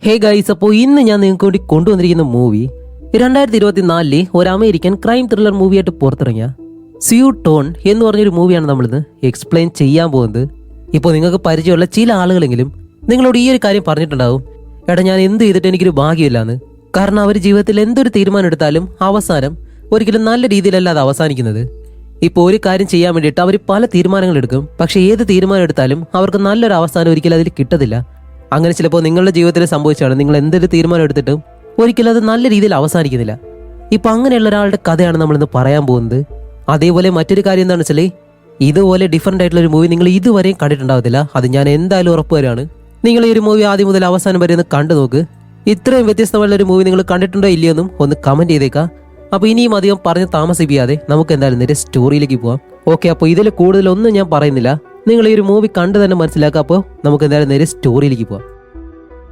Hey guys, അപ്പോൾ ഇന്ന് ഞാൻ നിങ്ങൾക്ക് വേണ്ടി കൊണ്ടുവന്നിരിക്കുന്ന മൂവി 2024 ഒരു അമേരിക്കൻ ക്രൈം ത്രില്ലർ മൂവിയായിട്ട് പുറത്തിറങ്ങിയ സ്യൂ ടോൺ എന്ന് പറഞ്ഞൊരു മൂവിയാണ് നമ്മളിന്ന് എക്സ്പ്ലെയിൻ ചെയ്യാൻ പോകുന്നത്. ഇപ്പോൾ നിങ്ങൾക്ക് പരിചയമുള്ള ചില ആളുകളെങ്കിലും നിങ്ങളോട് ഈ ഒരു കാര്യം പറഞ്ഞിട്ടുണ്ടാവും, എടാ ഞാൻ എന്ത് ചെയ്തിട്ട് എനിക്കൊരു ഭാഗ്യമില്ലാന്ന്. കാരണം അവർ ജീവിതത്തിൽ എന്തൊരു തീരുമാനം എടുത്താലും അവസാനം ഒരിക്കലും നല്ല രീതിയിലല്ല അത് അവസാനിക്കുന്നത്. ഇപ്പോൾ ഒരു കാര്യം ചെയ്യാൻ വേണ്ടിയിട്ട് അവർ പല തീരുമാനങ്ങൾ എടുക്കും, പക്ഷേ ഏത് തീരുമാനം എടുത്താലും അവർക്ക് നല്ലൊരു അവസാനം ഒരിക്കലും അതിൽ കിട്ടത്തില്ല. അങ്ങനെ ചിലപ്പോൾ നിങ്ങളുടെ ജീവിതത്തിൽ സംഭവിച്ചാണ്, നിങ്ങൾ എന്തൊരു തീരുമാനം എടുത്തിട്ടും ഒരിക്കലും അത് നല്ല രീതിയിൽ അവസാനിക്കുന്നില്ല. ഇപ്പം അങ്ങനെയുള്ള ഒരാളുടെ കഥയാണ് നമ്മളിന്ന് പറയാൻ പോകുന്നത്. അതേപോലെ മറ്റൊരു കാര്യം എന്താണെന്ന് വെച്ചാൽ, ഇതുപോലെ ഡിഫറെൻ്റ് ആയിട്ടുള്ള ഒരു മൂവി നിങ്ങൾ ഇതുവരെയും കണ്ടിട്ടുണ്ടാവത്തില്ല. അത് ഞാൻ എന്തായാലും ഉറപ്പ് വരികയാണ്. നിങ്ങൾ ഈ ഒരു മൂവി ആദ്യം മുതൽ അവസാനം വരെ ഒന്ന് കണ്ടു നോക്ക്. ഇത്രയും വ്യത്യസ്തമായുള്ള ഒരു മൂവി നിങ്ങൾ കണ്ടിട്ടുണ്ടോ ഇല്ലയെന്നും ഒന്ന് കമൻറ്റ് ചെയ്തേക്കാം. അപ്പോൾ ഇനിയും അധികം പറഞ്ഞ് താമസിപ്പിക്കാതെ നമുക്ക് എന്തായാലും നേരെ സ്റ്റോറിയിലേക്ക് പോവാം. ഓക്കെ, അപ്പോൾ ഇതിൽ കൂടുതലൊന്നും ഞാൻ പറയുന്നില്ല, നിങ്ങൾ ഈ ഒരു മൂവി കണ്ടു തന്നെ മനസ്സിലാക്കുക. അപ്പോൾ നമുക്ക് എന്തായാലും നേരെ സ്റ്റോറിയിലേക്ക് പോവാം.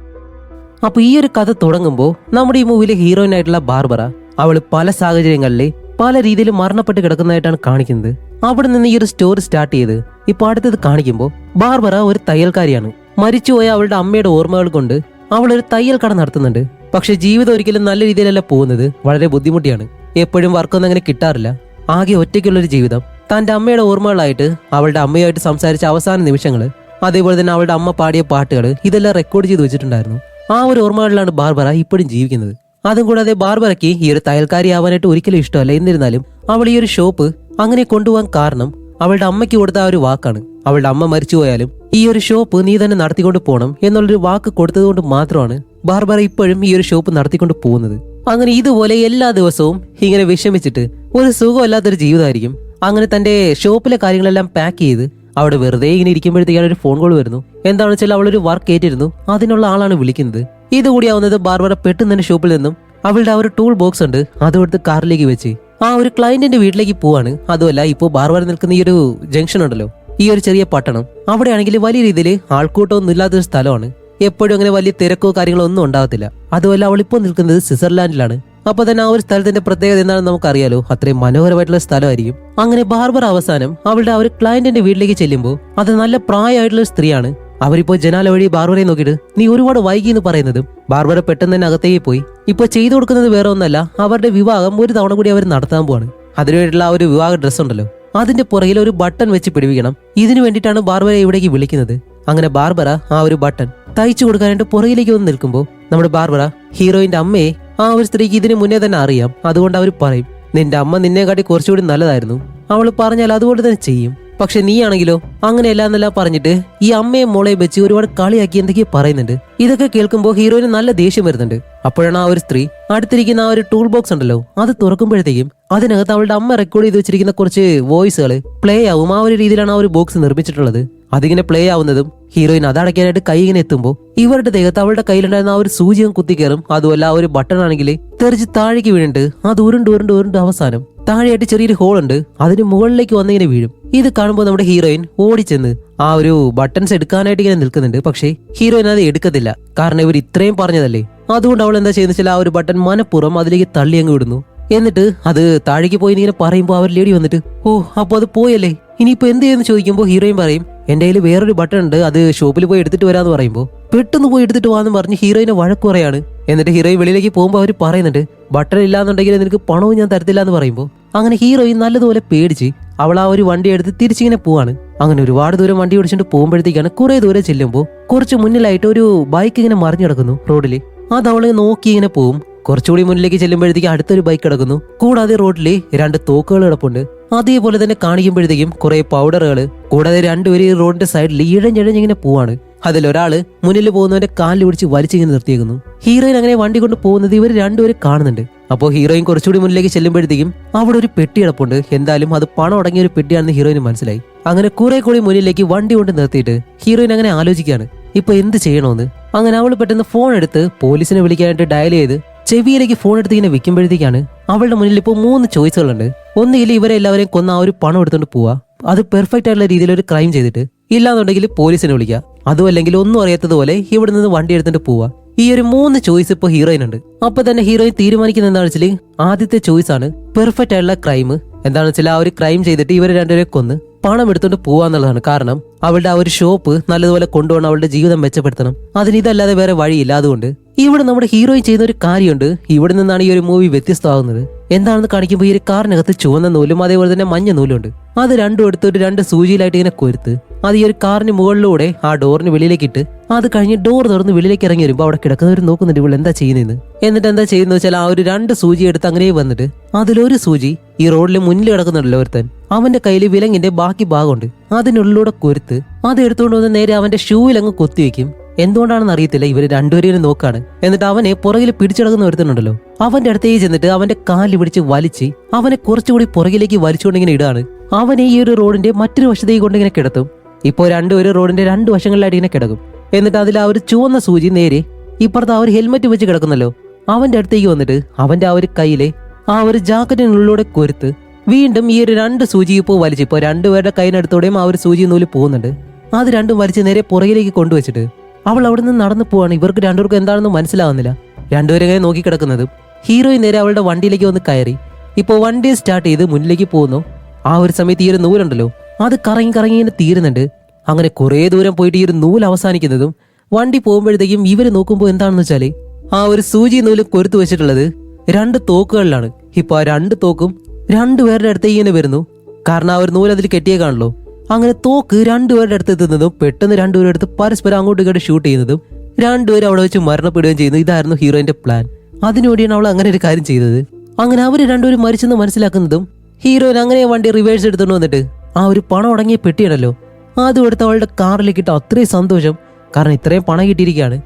അപ്പോൾ ഈ ഒരു കഥ തുടങ്ങുമ്പോൾ നമ്മുടെ ഈ മൂവിയിലെ ഹീറോയിൻ ആയിട്ടുള്ള ബാർബറ, അവൾ പല സാഹചര്യങ്ങളിൽ പല രീതിയിൽ മരണപ്പെട്ട് കിടക്കുന്നതായിട്ടാണ് കാണിക്കുന്നത്. അവിടെ നിന്ന് ഈ ഒരു സ്റ്റോറി സ്റ്റാർട്ട് ചെയ്ത് ഇപ്പോൾ അടുത്തത് കാണിക്കുമ്പോൾ ബാർബറ ഒരു തയ്യൽക്കാരിയാണ്. മരിച്ചുപോയ അവളുടെ അമ്മയുടെ ഓർമ്മകൾ കൊണ്ട് അവൾ ഒരു തയ്യൽ കട നടത്തുന്നുണ്ട്. പക്ഷെ ജീവിതം ഒരിക്കലും നല്ല രീതിയിലല്ല പോകുന്നത്, വളരെ ബുദ്ധിമുട്ടിയാണ്. എപ്പോഴും വർക്കൊന്നും അങ്ങനെ കിട്ടാറില്ല. ആകെ ഒറ്റയ്ക്കുള്ളൊരു ജീവിതം. തൻ്റെ അമ്മയുടെ ഓർമ്മകളായിട്ട് അവളുടെ അമ്മയുമായിട്ട് സംസാരിച്ച അവസാന നിമിഷങ്ങൾ, അതേപോലെ തന്നെ അവളുടെ അമ്മ പാടിയ പാട്ടുകൾ, ഇതെല്ലാം റെക്കോർഡ് ചെയ്ത് വെച്ചിട്ടുണ്ടായിരുന്നു. ആ ഒരു ഓർമ്മകളിലാണ് ബാർബറ ഇപ്പോഴും ജീവിക്കുന്നത്. അതും കൂടാതെ ബാർബറയ്ക്ക് ഈ ഒരു തയ്യൽക്കാരി ആവാനായിട്ട് ഒരിക്കലും ഇഷ്ടമല്ല. എന്നിരുന്നാലും അവൾ ഈ ഒരു ഷോപ്പ് അങ്ങനെ കൊണ്ടുപോകാൻ കാരണം അവളുടെ അമ്മയ്ക്ക് കൊടുത്ത ആ ഒരു വാക്കാണ്. അവളുടെ അമ്മ മരിച്ചുപോയാലും ഈ ഒരു ഷോപ്പ് നീ തന്നെ നടത്തിക്കൊണ്ട് പോകണം എന്നുള്ളൊരു വാക്ക് കൊടുത്തതുകൊണ്ട് മാത്രമാണ് ബാർബറ ഇപ്പോഴും ഈ ഒരു ഷോപ്പ് നടത്തിക്കൊണ്ട് പോകുന്നത്. അങ്ങനെ ഇതുപോലെ എല്ലാ ദിവസവും ഇങ്ങനെ വിഷമിച്ചിട്ട് ഒരു സുഖമില്ലാത്തൊരു ജീവിതമായിരിക്കും. അങ്ങനെ തന്റെ ഷോപ്പിലെ കാര്യങ്ങളെല്ലാം പാക്ക് ചെയ്ത് അവിടെ വെറുതെ ഇങ്ങനെ ഇരിക്കുമ്പോഴത്തേക്കാണ് ഒരു ഫോൺ കോൾ വരുന്നു. എന്താണെന്ന് വെച്ചാൽ അവളൊരു വർക്ക് ഏറ്റിരുന്നു, അതിനുള്ള ആളാണ് വിളിക്കുന്നത്. ഇതുകൂടിയാവുന്നത് ബാർബറ പെട്ടെന്ന് തന്നെ ഷോപ്പിൽ നിന്നും അവളുടെ ആ ഒരു ടൂൾ ബോക്സ് ഉണ്ട്, അതെടുത്ത് കാറിലേക്ക് വെച്ച് ആ ഒരു ക്ലയന്റിന്റെ വീട്ടിലേക്ക് പോവാണ്. അതുമല്ല, ഇപ്പോൾ ബാർബറ നിൽക്കുന്ന ഈ ഒരു ജംഗ്ഷൻ ഉണ്ടല്ലോ, ഈ ഒരു ചെറിയ പട്ടണം, അവിടെയാണെങ്കിൽ വലിയ രീതിയിൽ ആൾക്കൂട്ടമൊന്നും ഇല്ലാത്തൊരു സ്ഥലമാണ്. എപ്പോഴും അങ്ങനെ വലിയ തിരക്കോ കാര്യങ്ങളോ ഒന്നും ഉണ്ടാകത്തില്ല. അതുമല്ല, അവളിപ്പോൾ നിൽക്കുന്നത് സ്വിറ്റ്സർലാൻഡിലാണ്. അപ്പൊ തന്നെ ആ ഒരു സ്ഥലത്തിന്റെ പ്രത്യേകത എന്താണെന്ന് നമുക്കറിയാലോ, അത്രയും മനോഹരമായിട്ടുള്ള സ്ഥലമായിരിക്കും. അങ്ങനെ ബാർബറ അവസാനം അവളുടെ ആ ഒരു ക്ലയന്റിന്റെ വീട്ടിലേക്ക് ചെല്ലുമ്പോൾ അത് നല്ല പ്രായമായിട്ടുള്ള ഒരു സ്ത്രീയാണ്. അവരിപ്പോ ജനാല വഴി ബാർബറയെ നോക്കിയിട്ട് നീ ഒരുപാട് വൈകി എന്ന് പറയുന്നതും ബാർബറ പെട്ടെന്ന് തന്നെ അകത്തേക്ക് പോയി ഇപ്പൊ ചെയ്തു കൊടുക്കുന്നത് വേറെ ഒന്നല്ല, അവരുടെ വിവാഹം ഒരു തവണ കൂടി അവർ നടത്താൻ പോവാണ്. അതിനുവേണ്ടിയുള്ള ആ ഒരു വിവാഹ ഡ്രസ് ഉണ്ടല്ലോ, അതിന്റെ പുറകിൽ ഒരു ബട്ടൺ വെച്ച് പിടിപ്പിക്കണം. ഇതിനു വേണ്ടിയിട്ടാണ് ബാർബറ ഇവിടേക്ക് വിളിക്കുന്നത്. അങ്ങനെ ബാർബറ ആ ഒരു ബട്ടൺ തയ്ച്ചു കൊടുക്കാനായിട്ട് പുറകിലേക്ക് വന്ന് നിൽക്കുമ്പോൾ നമ്മുടെ ബാർബറ ഹീറോയിന്റെ അമ്മയെ ആ ഒരു സ്ത്രീക്ക് ഇതിനു മുന്നേ തന്നെ അറിയാം. അതുകൊണ്ട് അവർ പറയും, നിന്റെ അമ്മ നിന്നെക്കാട്ടി കുറച്ചുകൂടി നല്ലതായിരുന്നു, അവൾ പറഞ്ഞാൽ അതുകൊണ്ട് തന്നെ ചെയ്യും. പക്ഷെ നീയാണെങ്കിലോ അങ്ങനെയല്ല എന്നെല്ലാം പറഞ്ഞിട്ട് ഈ അമ്മയെ മോളെ വെച്ച് ഒരുപാട് കളിയാക്കി എന്തൊക്കെയോ പറയുന്നുണ്ട്. ഇതൊക്കെ കേൾക്കുമ്പോൾ ഹീറോയിന് നല്ല ദേഷ്യം വരുന്നുണ്ട്. അപ്പോഴാണ് ആ ഒരു സ്ത്രീ അടുത്തിരിക്കുന്ന ആ ഒരു ടൂൾ ബോക്സ് ഉണ്ടല്ലോ, അത് തുറക്കുമ്പോഴത്തേക്കും അതിനകത്ത് അവളുടെ അമ്മ റെക്കോർഡ് ചെയ്ത് വെച്ചിരിക്കുന്ന കുറച്ച് വോയിസുകൾ പ്ലേ ആവും. ആ ഒരു രീതിയിലാണ് ആ ഒരു ബോക്സ് നിർമ്മിച്ചിട്ടുള്ളത്. അതിങ്ങനെ പ്ലേ ആവുന്നതും ഹീറോയിൻ അതടയ്ക്കാനായിട്ട് കൈ ഇങ്ങനെ എത്തുമ്പോൾ ഇവരുടെ ദേഹത്ത് അവളുടെ കയ്യിലുണ്ടായിരുന്ന ആ ഒരു സൂചിയും കുത്തിക്കയറും. അതുമല്ല, ആ ഒരു ബട്ടൺ ആണെങ്കിൽ തെറിച്ച് താഴേക്ക് വീണിട്ട് അത് ഉരുണ്ട് അവസാനം താഴെയായിട്ട് ചെറിയൊരു ഹോൾ ഉണ്ട്, അതിന് മുകളിലേക്ക് വന്നിങ്ങനെ വീഴും. ഇത് കാണുമ്പോൾ നമ്മുടെ ഹീറോയിൻ ഓടിച്ചെന്ന് ആ ഒരു ബട്ടൺസ് എടുക്കാനായിട്ട് ഇങ്ങനെ നിൽക്കുന്നുണ്ട്. പക്ഷേ ഹീറോയിൻ അത് എടുക്കത്തില്ല, കാരണം ഇവർ ഇത്രയും പറഞ്ഞതല്ലേ. അതുകൊണ്ട് അവൾ എന്താ ചെയ്യുന്ന വെച്ചാൽ ആ ഒരു ബട്ടൺ മനഃപൂർവ്വം അതിലേക്ക് തള്ളി അങ്ങ് വിടുന്നു. എന്നിട്ട് അത് താഴേക്ക് പോയി ഇങ്ങനെ പറയുമ്പോൾ അവർ ലേഡി വന്നിട്ട്, ഓ അപ്പോൾ അത് പോയല്ലേ, ഇനിയിപ്പോ എന്ത് ചെയ്യുന്നു ചോദിക്കുമ്പോൾ ഹീറോയിൻ പറയും, എന്റെ കയ്യിൽ വേറൊരു ബട്ടൺ ഉണ്ട്, അത് ഷോപ്പിൽ പോയി എടുത്തിട്ട് വരാന്ന് പറയുമ്പോൾ പെട്ടെന്ന് പോയി എടുത്തിട്ട് വാന്ന് പറഞ്ഞ് ഹീറോയിനെ വഴക്ക് പറയാണ്. എന്നിട്ട് ഹീറോയിൻ വെളിയിലേക്ക് പോകുമ്പോൾ അവർ പറയുന്നുണ്ട്, ബട്ടൺ ഇല്ലാന്നുണ്ടെങ്കിൽ നിനക്ക് പണവും ഞാൻ തരത്തില്ല എന്ന് പറയുമ്പോൾ അങ്ങനെ ഹീറോയിൻ നല്ലതുപോലെ പേടിച്ച് അവൾ ആ ഒരു വണ്ടി എടുത്ത് തിരിച്ചിങ്ങനെ പോവാണ്. അങ്ങനെ ഒരുപാട് ദൂരം വണ്ടി ഓടിച്ചിട്ട് പോകുമ്പോഴത്തേക്കാണ് കുറെ ദൂരം ചെല്ലുമ്പോൾ കുറച്ച് മുന്നിലായിട്ട് ഒരു ബൈക്ക് ഇങ്ങനെ മറിഞ്ഞു കിടക്കുന്നു റോഡിൽ. അത് അവളെ നോക്കി ഇങ്ങനെ പോവും. കുറച്ചുകൂടി മുന്നിലേക്ക് ചെല്ലുമ്പോഴത്തേക്ക് അടുത്തൊരു ബൈക്ക് കിടക്കുന്നു. കൂടാതെ റോഡില് 2 തോക്കുകൾ കിടപ്പുണ്ട്. അതേപോലെ തന്നെ കാണിക്കുമ്പോഴത്തേക്കും കുറെ പൗഡറുകൾ. കൂടാതെ രണ്ടുപേര് ഈ റോഡിന്റെ സൈഡിൽ ഇഴഞ്ഞിങ്ങനെ പോവാണ്. അതിലൊരാള് മുന്നിൽ പോകുന്നവന്റെ കാലിൽ പിടിച്ച് വലിച്ചിങ്ങനെ നിർത്തിയേക്കുന്നു. ഹീറോയിൻ അങ്ങനെ വണ്ടി കൊണ്ട് പോകുന്നത് ഇവർ രണ്ടുപേരും കാണുന്നുണ്ട്. അപ്പോൾ ഹീറോയിൻ കുറച്ചുകൂടി മുന്നിലേക്ക് ചെല്ലുമ്പോഴത്തേക്കും അവിടെ ഒരു പെട്ടി കിടപ്പുണ്ട്. എന്തായാലും അത് പണം അടങ്ങിയ ഒരു പെട്ടിയാണെന്ന് ഹീറോയിന് മനസ്സിലായി. അങ്ങനെ കുറെ കൂടി മുന്നിലേക്ക് വണ്ടി കൊണ്ട് നിർത്തിയിട്ട് ഹീറോയിൻ അങ്ങനെ ആലോചിക്കുകയാണ് ഇപ്പൊ എന്ത് ചെയ്യണമെന്ന്. അങ്ങനെ അവൾ പെട്ടെന്ന് ഫോൺ എടുത്ത് പോലീസിനെ വിളിക്കാനായിട്ട് ഡയൽ ചെയ്ത് ചെവിയിലേക്ക് ഫോൺ എടുത്ത് ഇങ്ങനെ വെക്കുമ്പോഴത്തേക്കാണ് അവളുടെ മുന്നിൽ ഇപ്പോൾ 3 ചോയ്സുകളുണ്ട്. ഒന്നുകിൽ ഇവരെ എല്ലാവരെയും കൊന്ന ആ ഒരു പണം എടുത്തുകൊണ്ട് പോവാ, അത് പെർഫെക്റ്റ് ആയിട്ടുള്ള രീതിയിൽ ഒരു ക്രൈം ചെയ്തിട്ട്, ഇല്ലാന്നുണ്ടെങ്കിൽ പോലീസിനെ വിളിക്കുക, അതും അല്ലെങ്കിൽ ഒന്നും അറിയാത്തതുപോലെ ഇവിടെ നിന്ന് വണ്ടി എടുത്തിട്ട് പോവാ. ഈ ഒരു 3 ചോയ്സ് ഇപ്പോൾ ഹീറോയിൻ ഉണ്ട്. അപ്പൊ തന്നെ ഹീറോയിൻ തീരുമാനിക്കുന്നത് എന്താണെന്ന് വെച്ചാൽ ആദ്യത്തെ ചോയ്സ് ആണ് പെർഫെക്റ്റ് ആയിട്ടുള്ള ക്രൈം. എന്താണെന്ന് വെച്ചാൽ ആ ഒരു ക്രൈം ചെയ്തിട്ട് ഇവരെ രണ്ടുപേരെ കൊന്ന് പണം എടുത്തോണ്ട് പോവാന്നുള്ളതാണ്. കാരണം അവളുടെ ആ ഒരു ഷോപ്പ് നല്ലതുപോലെ കൊണ്ടുപോകണം, അവളുടെ ജീവിതം മെച്ചപ്പെടുത്തണം. അതിന് ഇതല്ലാതെ വേറെ വഴിയില്ല. അതുകൊണ്ട് ഇവിടെ നമ്മുടെ ഹീറോയിൻ ചെയ്യുന്ന ഒരു കാര്യമുണ്ട്. ഇവിടെ നിന്നാണ് ഈ ഒരു മൂവി വ്യത്യസ്തമാകുന്നത്. എന്താണെന്ന് കാണിക്കുമ്പോൾ ഈ ഒരു കാറിനകത്ത് ചുവന്ന നൂലും അതേപോലെ തന്നെ മഞ്ഞ നൂലുണ്ട്. അത് രണ്ടും എടുത്തിട്ട് 2 സൂചിയിലായിട്ട് ഇങ്ങനെ കൊരുത്ത് അത് ഈ ഒരു കാറിന് മുകളിലൂടെ ആ ഡോറിന് വെളിയിലേക്ക് ഇട്ട് അത് കഴിഞ്ഞ് ഡോർ തുറന്ന് വെളിയിലേക്ക് ഇറങ്ങി വരുമ്പോൾ അവിടെ കിടക്കുന്നവർ നോക്കുന്നുണ്ട് ഇവൾ എന്താ ചെയ്യുന്നതെന്ന്. എന്നിട്ട് എന്താ ചെയ്യുന്നത് വെച്ചാൽ ആ ഒരു 2 സൂചി എടുത്ത് അങ്ങനെ വന്നിട്ട് അതിലൊരു സൂചി ഈ റോഡിൽ മുന്നിൽ കിടക്കുന്നുണ്ടല്ലോ ഒരുത്തൻ, അവന്റെ കയ്യിൽ വിലങ്ങിന്റെ ബാക്കി ഭാഗമുണ്ട്, അതിനുള്ളിലൂടെ കൊരുത്ത് അത് എടുത്തുകൊണ്ട് വന്ന് നേരെ അവന്റെ ഷൂവിൽ അങ്ങ് കൊത്തിവെക്കും. എന്തുകൊണ്ടാണെന്ന് അറിയത്തില്ല. ഇവര് രണ്ടുപേരും നോക്കാണ്. എന്നിട്ട് അവനെ പുറകിൽ പിടിച്ചടക്കുന്ന ഒരുത്തനുണ്ടല്ലോ, അവന്റെ അടുത്തേക്ക് ചെന്നിട്ട് അവന്റെ കാലിൽ പിടിച്ച് വലിച്ച് അവനെ കുറച്ചുകൂടി പുറകിലേക്ക് വലിച്ചുകൊണ്ടിങ്ങനെ ഇടാണ്. അവനെ ഈ ഒരു റോഡിന്റെ മറ്റൊരു വശത്തേക്ക് കൊണ്ടിങ്ങനെ കിടത്തും. ഇപ്പോൾ രണ്ടുപേരും റോഡിന്റെ 2 വശങ്ങളിലായിട്ട് ഇങ്ങനെ കിടക്കും. എന്നിട്ട് അതിൽ ആ ഒരു ചുവന്ന സൂചി നേരെ ഇപ്പുറത്ത് ആ ഒരു ഹെൽമെറ്റ് വെച്ച് കിടക്കുന്നല്ലോ അവന്റെ അടുത്തേക്ക് വന്നിട്ട് അവന്റെ ആ ഒരു കയ്യിലെ ആ ഒരു ജാക്കറ്റിനുള്ളിലൂടെ കൊരുത്ത് വീണ്ടും ഈ ഒരു 2 സൂചി ഇപ്പോൾ വലിച്ച് ഇപ്പോൾ രണ്ടുപേരുടെ കൈയിനടുത്തോടെയും ആ ഒരു സൂചി നൂല് പോകുന്നുണ്ട്. അത് രണ്ടും വലിച്ച് നേരെ പുറകിലേക്ക് കൊണ്ടുവച്ചിട്ട് അവൾ അവിടെ നിന്ന് നടന്നു പോവാണ്. ഇവർക്ക് രണ്ടുപേർക്കും എന്താണെന്ന് മനസ്സിലാവുന്നില്ല. രണ്ടുപേരും ഇങ്ങനെ നോക്കി കിടക്കുന്നതും ഹീറോയിൻ നേരെ അവളുടെ വണ്ടിയിലേക്ക് വന്ന് കയറി ഇപ്പോൾ വണ്ടി സ്റ്റാർട്ട് ചെയ്ത് മുന്നിലേക്ക് പോകുന്നു. ആ ഒരു സമയത്ത് ഈ ഒരു നൂലുണ്ടല്ലോ അത് കറങ്ങി കറങ്ങി ഇങ്ങനെ തീരുന്നുണ്ട്. അങ്ങനെ കുറെ ദൂരം പോയിട്ട് ഈ ഒരു നൂല് അവസാനിക്കുന്നതും വണ്ടി പോകുമ്പോഴത്തേക്കും ഇവര് നോക്കുമ്പോൾ എന്താണെന്ന് വെച്ചാല് ആ ഒരു സൂചി നൂല് കൊരുത്തു വെച്ചിട്ടുള്ളത് 2 തോക്കുകളിലാണ്. ഇപ്പൊ ആ 2 തോക്കും രണ്ടുപേരുടെ അടുത്തേക്ക് ഇങ്ങനെ വരുന്നു. കാരണം ആ ഒരു നൂല് അതിൽ കെട്ടിയേക്കാണല്ലോ. അങ്ങനെ തോക്ക് രണ്ടുപേരുടെ അടുത്ത് എത്തുന്നതും പെട്ടെന്ന് രണ്ടുപേരുടെ അടുത്ത് പരസ്പരം അങ്ങോട്ടും ഇങ്ങോട്ട് ഷൂട്ട് ചെയ്യുന്നതും രണ്ടുപേരും അവിടെ വെച്ച് മരണപ്പെടുകയും ചെയ്യുന്നു. ഇതായിരുന്നു ഹീറോയിന്റെ പ്ലാൻ. അതിനുവേണ്ടിയാണ് അവൾ അങ്ങനെ ഒരു കാര്യം ചെയ്തത്. അങ്ങനെ അവര് രണ്ടുപേരും മരിച്ചെന്ന് മനസ്സിലാക്കുന്നതും ഹീറോയിൻ അങ്ങനെ വണ്ടി റിവേഴ്സ് എടുത്തുകൊണ്ട് വന്നിട്ട് ആ ഒരു പണം അടങ്ങിയ പെട്ടിയാണല്ലോ അതും എടുത്ത് അവളുടെ കാറിലേക്ക് ഇട്ട അത്രയും സന്തോഷം. കാരണം ഇത്രയും പണം കിട്ടിയിരിക്കുകയാണ്.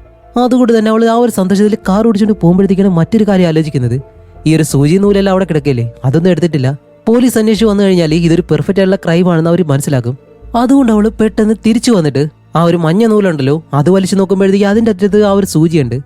അതുകൊണ്ട് തന്നെ അവൾ ആ ഒരു സന്തോഷത്തിൽ കാർ ഓടിച്ചുകൊണ്ട് പോകുമ്പോഴത്തേക്കാണ് മറ്റൊരു കാര്യം ആലോചിക്കുന്നത്. ഈ ഒരു സൂചി നൂലെല്ലാം അവിടെ കിടക്കല്ലേ, അതൊന്നും എടുത്തിട്ടില്ല. പോലീസ് അന്വേഷിച്ച് വന്നു കഴിഞ്ഞാൽ ഇതൊരു പെർഫെക്റ്റ് ആയിട്ടുള്ള ക്രൈം ആണെന്ന് അവർ മനസ്സിലാക്കും. അതുകൊണ്ട് അവൾ പെട്ടെന്ന് തിരിച്ചു വന്നിട്ട് ആ ഒരു മഞ്ഞ നൂലുണ്ടല്ലോ അത് വലിച്ചു നോക്കുമ്പോഴത്തേക്ക് അതിന്റെ അറ്റത്ത് ആ ഒരു സൂചിയുണ്ട്.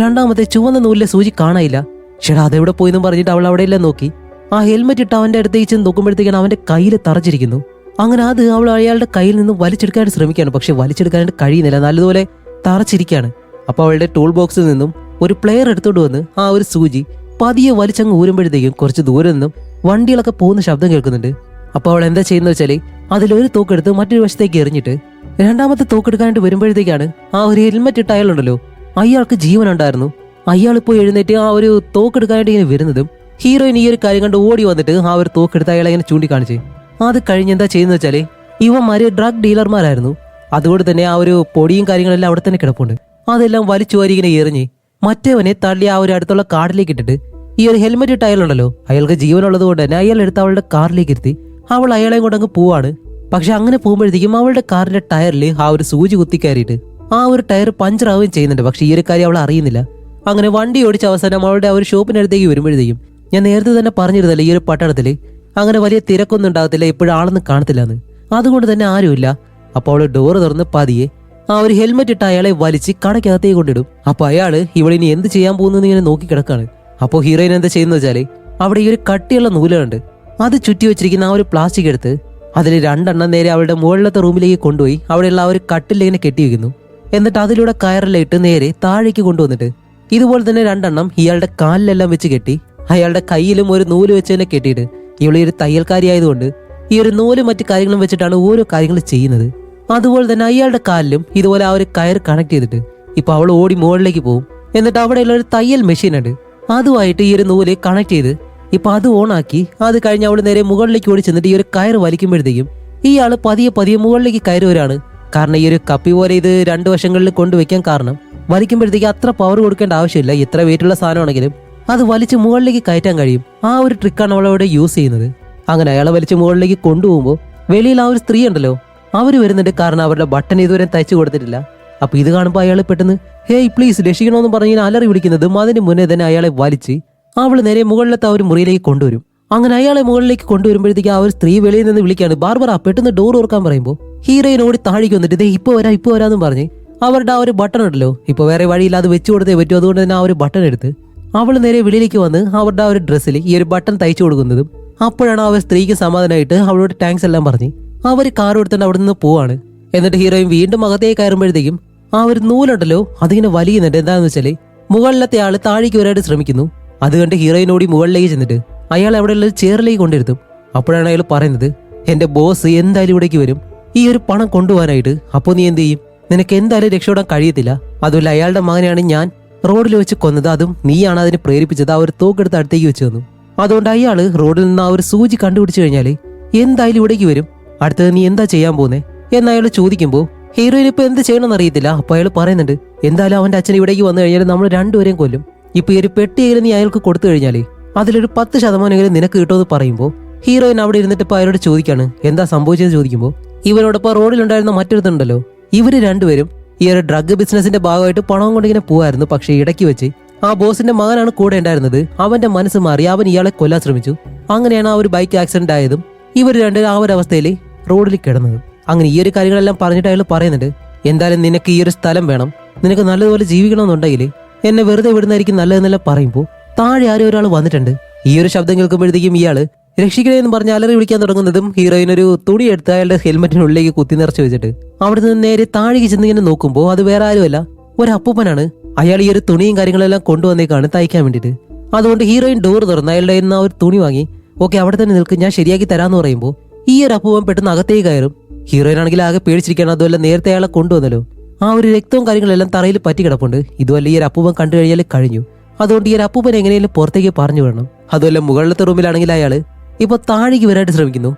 രണ്ടാമത്തെ ചുവന്ന നൂലിലെ സൂചി കാണാനില്ല. ചേട്ടാ അതെവിടെ പോയെന്നും പറഞ്ഞിട്ട് അവൾ അവിടെയെല്ലാം നോക്കി. ആ ഹെൽമെറ്റ് ഇട്ട് അവന്റെ അടുത്തേക്ക് ചെന്ന് നോക്കുമ്പോഴത്തേക്കാണ് അവന്റെ കയ്യിൽ തറച്ചിരിക്കുന്നു. അങ്ങനെ അത് അവൾ അയാളുടെ കയ്യിൽ നിന്ന് വലിച്ചെടുക്കാൻ ശ്രമിക്കുകയാണ്. പക്ഷെ വലിച്ചെടുക്കാനായിട്ട് കഴിയുന്നില്ല, നല്ലതുപോലെ തറച്ചിരിക്കുകയാണ്. അപ്പൊ അവളുടെ ടൂൾ ബോക്സിൽ നിന്നും ഒരു പ്ലെയർ എടുത്തോണ്ട് വന്ന് ആ ഒരു സൂചി പതിയെ വലിച്ചങ്ങ് ഊരുമ്പോഴത്തേക്കും കുറച്ച് ദൂരെ നിന്നും വണ്ടികളൊക്കെ പോകുന്ന ശബ്ദം കേൾക്കുന്നുണ്ട്. അപ്പൊ അവൾ എന്താ ചെയ്യുന്ന വെച്ചാല് അതിലൊരു തോക്കെടുത്ത് മറ്റൊരു വശത്തേക്ക് എറിഞ്ഞിട്ട് രണ്ടാമത്തെ തോക്കെടുക്കാനായിട്ട് വരുമ്പോഴത്തേക്കാണ് ആ ഒരു ഹെൽമെറ്റ് ഇട്ട അയാളുണ്ടല്ലോ അയാൾക്ക് ജീവനുണ്ടായിരുന്നു. അയാളിപ്പോ എഴുന്നേറ്റ് ആ ഒരു തോക്കെടുക്കാനായിട്ട് ഇങ്ങനെ വരുന്നതും ഹീറോയിൻ ഈ ഒരു കാര്യം കണ്ട് ഓടി വന്നിട്ട് ആ ഒരു തോക്കെടുത്ത് അയാളെ ഇങ്ങനെ ചൂണ്ടിക്കാണിച്ച് അത് കഴിഞ്ഞ് എന്താ ചെയ്യുന്ന വെച്ചാല് ഇവന്മാര് ഡ്രഗ് ഡീലർമാരായിരുന്നു. അതുകൊണ്ട് തന്നെ ആ ഒരു പൊടിയും കാര്യങ്ങളെല്ലാം അവിടെ തന്നെ കിടപ്പുണ്ട്. അതെല്ലാം വലിച്ചു വാരി ഇങ്ങനെ എറിഞ്ഞ് മറ്റേവനെ തള്ളി ആ ഒരു അടുത്തുള്ള കാടിലേക്ക് ഇട്ടിട്ട് ഈ ഒരു ഹെൽമെറ്റ് ഇട്ട അയാളുണ്ടല്ലോ അയാൾക്ക് ജീവനുള്ളത് കൊണ്ട് തന്നെ അയാൾ എടുത്ത് അവളുടെ കാറിലേക്ക് ഇരുത്തി അവൾ അയാളെയും കൊണ്ട് അങ്ങ് പോവാണ്. പക്ഷെ അങ്ങനെ പോകുമ്പോഴത്തേക്കും അവളുടെ കാറിന്റെ ടയറിൽ ആ ഒരു സൂചി കുത്തി കയറിയിട്ട് ആ ഒരു ടയർ പഞ്ചറാവുകയും ചെയ്യുന്നുണ്ട്. പക്ഷെ ഈ ഒരു കാര്യം അവൾ അറിയുന്നില്ല. അങ്ങനെ വണ്ടി ഓടിച്ച അവസാനം അവളുടെ ആ ഒരു ഷോപ്പിനടുത്തേക്ക് വരുമ്പോഴത്തേക്കും ഞാൻ നേരത്തെ തന്നെ പറഞ്ഞിരുന്നല്ലോ ഈ ഒരു പട്ടണത്തില് അങ്ങനെ വലിയ തിരക്കൊന്നും ഉണ്ടാകത്തില്ല, എപ്പോഴും ആളൊന്നും കാണത്തില്ല എന്ന്. അതുകൊണ്ട് തന്നെ ആരുമില്ല. അപ്പോൾ അവള് ഡോറ് തുറന്ന് പതിയെ ആ ഒരു ഹെൽമെറ്റ് ഇട്ട് അയാളെ വലിച്ച് കടയ്ക്കകത്തേക്ക് കൊണ്ടിടും. അപ്പൊ അയാള് ഇവളിനി എന്ത് ചെയ്യാൻ പോകുന്നു ഇങ്ങനെ നോക്കി കിടക്കാണ്. അപ്പോൾ ഹീറോയിൻ എന്താ ചെയ്യുന്ന വെച്ചാല് അവിടെ ഈ ഒരു കട്ടിയുള്ള നൂലുണ്ട് അത് ചുറ്റി വെച്ചിരിക്കുന്ന ആ ഒരു പ്ലാസ്റ്റിക് എടുത്ത് അതിൽ 2 എണ്ണം നേരെ അവളുടെ മുകളിലത്തെ റൂമിലേക്ക് കൊണ്ടുപോയി അവിടെയുള്ള ആ ഒരു കട്ടിലിങ്ങനെ കെട്ടി വെക്കുന്നു. എന്നിട്ട് അതിലൂടെ കയറെല്ലാം ഇട്ട് നേരെ താഴേക്ക് കൊണ്ടുവന്നിട്ട് ഇതുപോലെ തന്നെ 2 എണ്ണം ഇയാളുടെ കാലിലെല്ലാം വെച്ച് കെട്ടി അയാളുടെ കയ്യിലും ഒരു നൂല് വെച്ച് തന്നെ കെട്ടിയിട്ട് ഇവളി ഒരു തയ്യൽക്കാരി ആയതുകൊണ്ട് ഈ ഒരു നൂല് മറ്റു കാര്യങ്ങളും വെച്ചിട്ടാണ് ഓരോ കാര്യങ്ങൾ ചെയ്യുന്നത്. അതുപോലെ തന്നെ അയാളുടെ കാലിലും ഇതുപോലെ ആ ഒരു കയർ കണക്ട് ചെയ്തിട്ട് ഇപ്പൊ അവൾ ഓടി മുകളിലേക്ക് പോകും. എന്നിട്ട് അവിടെയുള്ള ഒരു തയ്യൽ മെഷീൻ ഉണ്ട് അതുമായിട്ട് ഈ ഒരു നൂല് കണക്ട് ചെയ്ത് ഇപ്പൊ അത് ഓണാക്കി അത് കഴിഞ്ഞ് അവൾ നേരെ മുകളിലേക്ക് ഓടി ചെന്നിട്ട് ഈ ഒരു കയർ വലിക്കുമ്പോഴത്തേക്കും ഇയാള് പതിയെ പതിയെ മുകളിലേക്ക് കയറി വരാണ്. കാരണം ഈ ഒരു കപ്പി പോലെ ഇത് 2 വശങ്ങളിൽ കൊണ്ടുവയ്ക്കാൻ കാരണം വലിക്കുമ്പോഴത്തേക്ക് അത്ര പവർ കൊടുക്കേണ്ട ആവശ്യമില്ല. എത്ര വെയിറ്റുള്ള സാധനമാണെങ്കിലും അത് വലിച്ച് മുകളിലേക്ക് കയറ്റാൻ കഴിയും. ആ ഒരു ട്രിക്കാണ് അവളവിടെ യൂസ് ചെയ്യുന്നത്. അങ്ങനെ അയാളെ വലിച്ച് മുകളിലേക്ക് കൊണ്ടുപോകുമ്പോൾ വെളിയിൽ ആ ഒരു സ്ത്രീ ഉണ്ടല്ലോ അവര് വരുന്നുണ്ട്. കാരണം അവരുടെ ബട്ടൺ ഇതുവരെ തയ്ച്ചു കൊടുത്തിട്ടില്ല. അപ്പൊ ഇത് കാണുമ്പോൾ അയാൾ പെട്ടെന്ന് ഹേയ് പ്ലീസ് രക്ഷിക്കണമെന്ന് പറഞ്ഞ് അലറി വിളിക്കുന്നതും അതിന് മുന്നേ തന്നെ അയാളെ വലിച്ച് അവള് നേരെ മുകളിലത്തെ ആ ഒരു മുറിയിലേക്ക് കൊണ്ടുവരും. അങ്ങനെ അയാളെ മുകളിലേക്ക് കൊണ്ടുവരുമ്പോഴത്തേക്ക് ആ ഒരു സ്ത്രീ വെളിയിൽ നിന്ന് വിളിക്കാണ് ബാർബറ പെട്ടെന്ന് ഡോർ തുറക്കാൻ പറയുമ്പോൾ ഹീറോയിൻ ഓടി താഴേക്ക് വന്നിട്ട് ഇതേ ഇപ്പൊ വരാന്ന് പറഞ്ഞ് അവരുടെ ആ ഒരു ബട്ടൺ ഉണ്ടല്ലോ ഇപ്പൊ വേറെ വഴിയില്ലാതെ വെച്ചു കൊടുത്തേ പറ്റും. അതുകൊണ്ട് തന്നെ ആ ഒരു ബട്ടൺ എടുത്ത് അവള് നേരെ വെളിയിലേക്ക് വന്ന് അവരുടെ ആ ഒരു ഡ്രസ്സിൽ ഈ ഒരു ബട്ടൺ തയ്ച്ചു കൊടുക്കുന്നതും അപ്പോഴാണ് ആ ഒരു സ്ത്രീക്ക് സമാധാനമായിട്ട് അവളോട് താങ്ക്സ് എല്ലാം പറഞ്ഞ് അവര് കാർ എടുത്തിട്ട് അവിടെ നിന്ന് പോവാണ്. എന്നിട്ട് ഹീറോയിൻ വീണ്ടും അകത്തേക്ക് കയറുമ്പോഴത്തേക്കും ആ ഒരു നൂലുണ്ടല്ലോ അതിങ്ങനെ വലിയുന്നുണ്ട്. എന്താണെന്ന് വെച്ചാല് മുകളിലത്തെ ആള് താഴേക്ക് വരാനായിട്ട് ശ്രമിക്കുന്നു. അത് കണ്ട് ഹീറോയിൻ ഓടി മുകളിലേക്ക് ചെന്നിട്ട് അയാൾ അവിടെയുള്ള ചെയറിലേക്ക് കൊണ്ടിരുത്തും. അപ്പോഴാണ് അയാൾ പറയുന്നത് എന്റെ ബോസ് എന്തായാലും ഇവിടേക്ക് വരും ഈ ഒരു പണം കൊണ്ടുപോകാനായിട്ട്. അപ്പോൾ നീ എന്ത് ചെയ്യും? നിനക്ക് എന്തായാലും രക്ഷപ്പെടാൻ കഴിയത്തില്ല. അതുമല്ല അയാളുടെ മകനെയാണ് ഞാൻ റോഡിൽ വെച്ച് കൊന്നത്, അതും നീയാണ് അതിനെ പ്രേരിപ്പിച്ചത്. ആ ഒരു തോക്കെടുത്ത് അടുത്തേക്ക് വെച്ച് തന്നു. അതുകൊണ്ട് അയാള് റോഡിൽ നിന്ന് ആ ഒരു സൂചി കണ്ടുപിടിച്ചു കഴിഞ്ഞാല് എന്തായാലും ഇവിടേക്ക് വരും. അടുത്തത് നീ എന്താ ചെയ്യാൻ പോകുന്നേ എന്ന് അയാൾ ചോദിക്കുമ്പോൾ ഹീറോയിൻ ഇപ്പൊ എന്ത് ചെയ്യണമെന്ന് അറിയത്തില്ല. അപ്പൊ അയാൾ പറയുന്നുണ്ട്, എന്തായാലും അവന്റെ അച്ഛൻ ഇവിടേക്ക് വന്നു കഴിഞ്ഞാൽ നമ്മൾ രണ്ടുപേരെയും കൊല്ലും. ഇപ്പൊ ഈ ഒരു പെട്ടിയെങ്കിലും നീ അയാൾക്ക് കൊടുത്തു കഴിഞ്ഞാല് അതിലൊരു 10% നിനക്ക് കിട്ടുമെന്ന് പറയുമ്പോൾ ഹീറോയിൻ അവിടെ ഇരുന്നിട്ട് ഇപ്പൊ അയാളോട് ചോദിക്കാണ് എന്താ സംഭവിച്ചതെന്ന് ചോദിക്കുമ്പോൾ ഇവരോടൊപ്പം റോഡിലുണ്ടായിരുന്ന മറ്റൊരുത്തുണ്ടല്ലോ, ഇവര് രണ്ടുപേരും ഈ ഒരു ഡ്രഗ് ബിസിനസിന്റെ ഭാഗമായിട്ട് പണം കൊണ്ടിങ്ങനെ പോവായിരുന്നു. പക്ഷെ ഇടയ്ക്ക് വെച്ച് ആ ബോസിന്റെ മകനാണ് കൂടെ ഉണ്ടായിരുന്നത്. അവന്റെ മനസ്സ് മാറി അവൻ ഇയാളെ കൊല്ലാൻ ശ്രമിച്ചു. അങ്ങനെയാണ് ആ ഒരു ബൈക്ക് ആക്സിഡന്റ് ആയതും ഇവർ രണ്ടുപേരും ആ ഒരു അവസ്ഥയിൽ റോഡിൽ കിടന്നതും. അങ്ങനെ ഈ ഒരു കാര്യങ്ങളെല്ലാം പറഞ്ഞിട്ട് അയാൾ പറയുന്നുണ്ട്, എന്തായാലും നിനക്ക് ഈ ഒരു സ്ഥലം വേണം, നിനക്ക് നല്ലതുപോലെ ജീവിക്കണമെന്നുണ്ടെങ്കിൽ എന്നെ വെറുതെ വിടുന്നതായിരിക്കും നല്ലതെന്നെല്ലാം പറയുമ്പോൾ താഴെ ആരും ഒരാൾ വന്നിട്ടുണ്ട്. ഈ ഒരു ശബ്ദം കേൾക്കുമ്പോഴത്തേക്കും ഇയാള് രക്ഷിക്കണേന്ന് പറഞ്ഞ് അലറി വിളിക്കാൻ തുടങ്ങുന്നതും ഹീറോയിൻ ഒരു തുണി എടുത്ത് അയാളുടെ ഹെൽമെറ്റിനുള്ളിലേക്ക് കുത്തി നിറച്ച് വെച്ചിട്ട് അവിടെ നിന്ന് നേരെ താഴേക്ക് ചെന്ന് ഇങ്ങനെ നോക്കുമ്പോൾ അത് വേറെ ആരുമല്ല, ഒരു അപ്പൂപ്പനാണ്. അയാൾ ഈ ഒരു തുണിയും കാര്യങ്ങളെല്ലാം കൊണ്ടുവന്നേക്കാണ് തയ്ക്കാൻ വേണ്ടിയിട്ട്. അതുകൊണ്ട് ഹീറോയിൻ ഡോർ തുറന്ന് അയാളുടെ നിന്ന് ആ ഒരു തുണി വാങ്ങി ഓക്കെ അവിടെ തന്നെ നിൽക്ക്, ഞാൻ ശരിയാക്കി തരാന്ന് പറയുമ്പോൾ ഈ ഒരു അപ്പൂപ്പൻ പെട്ടെന്ന് അകത്തേക്ക് കയറും. ഹീറോയിൻ ആണെങ്കിൽ ആകെ പേടിച്ചിരിക്കുകയാണ്. അതുമല്ല നേരത്തെ അയാളെ കൊണ്ടുവന്നല്ലോ, ആ ഒരു രക്തവും കാര്യങ്ങളെല്ലാം തറയിൽ പറ്റി കിടപ്പുണ്ട്. ഇതുവല്ല ഈ ഒരു അപ്പൂപ്പൻ കണ്ടു കഴിഞ്ഞാൽ കഴിഞ്ഞു. അതുകൊണ്ട് ഈ ഒരു അപ്പൂപ്പൻ എങ്ങനെയും പുറത്തേക്ക് പറഞ്ഞു വിടണം. അതുമല്ല മുകളിലത്തെ റൂമിലാണെങ്കിൽ അയാള് ഇപ്പൊ താഴേക്ക് വരാനായിട്ട് ശ്രമിക്കുന്നു.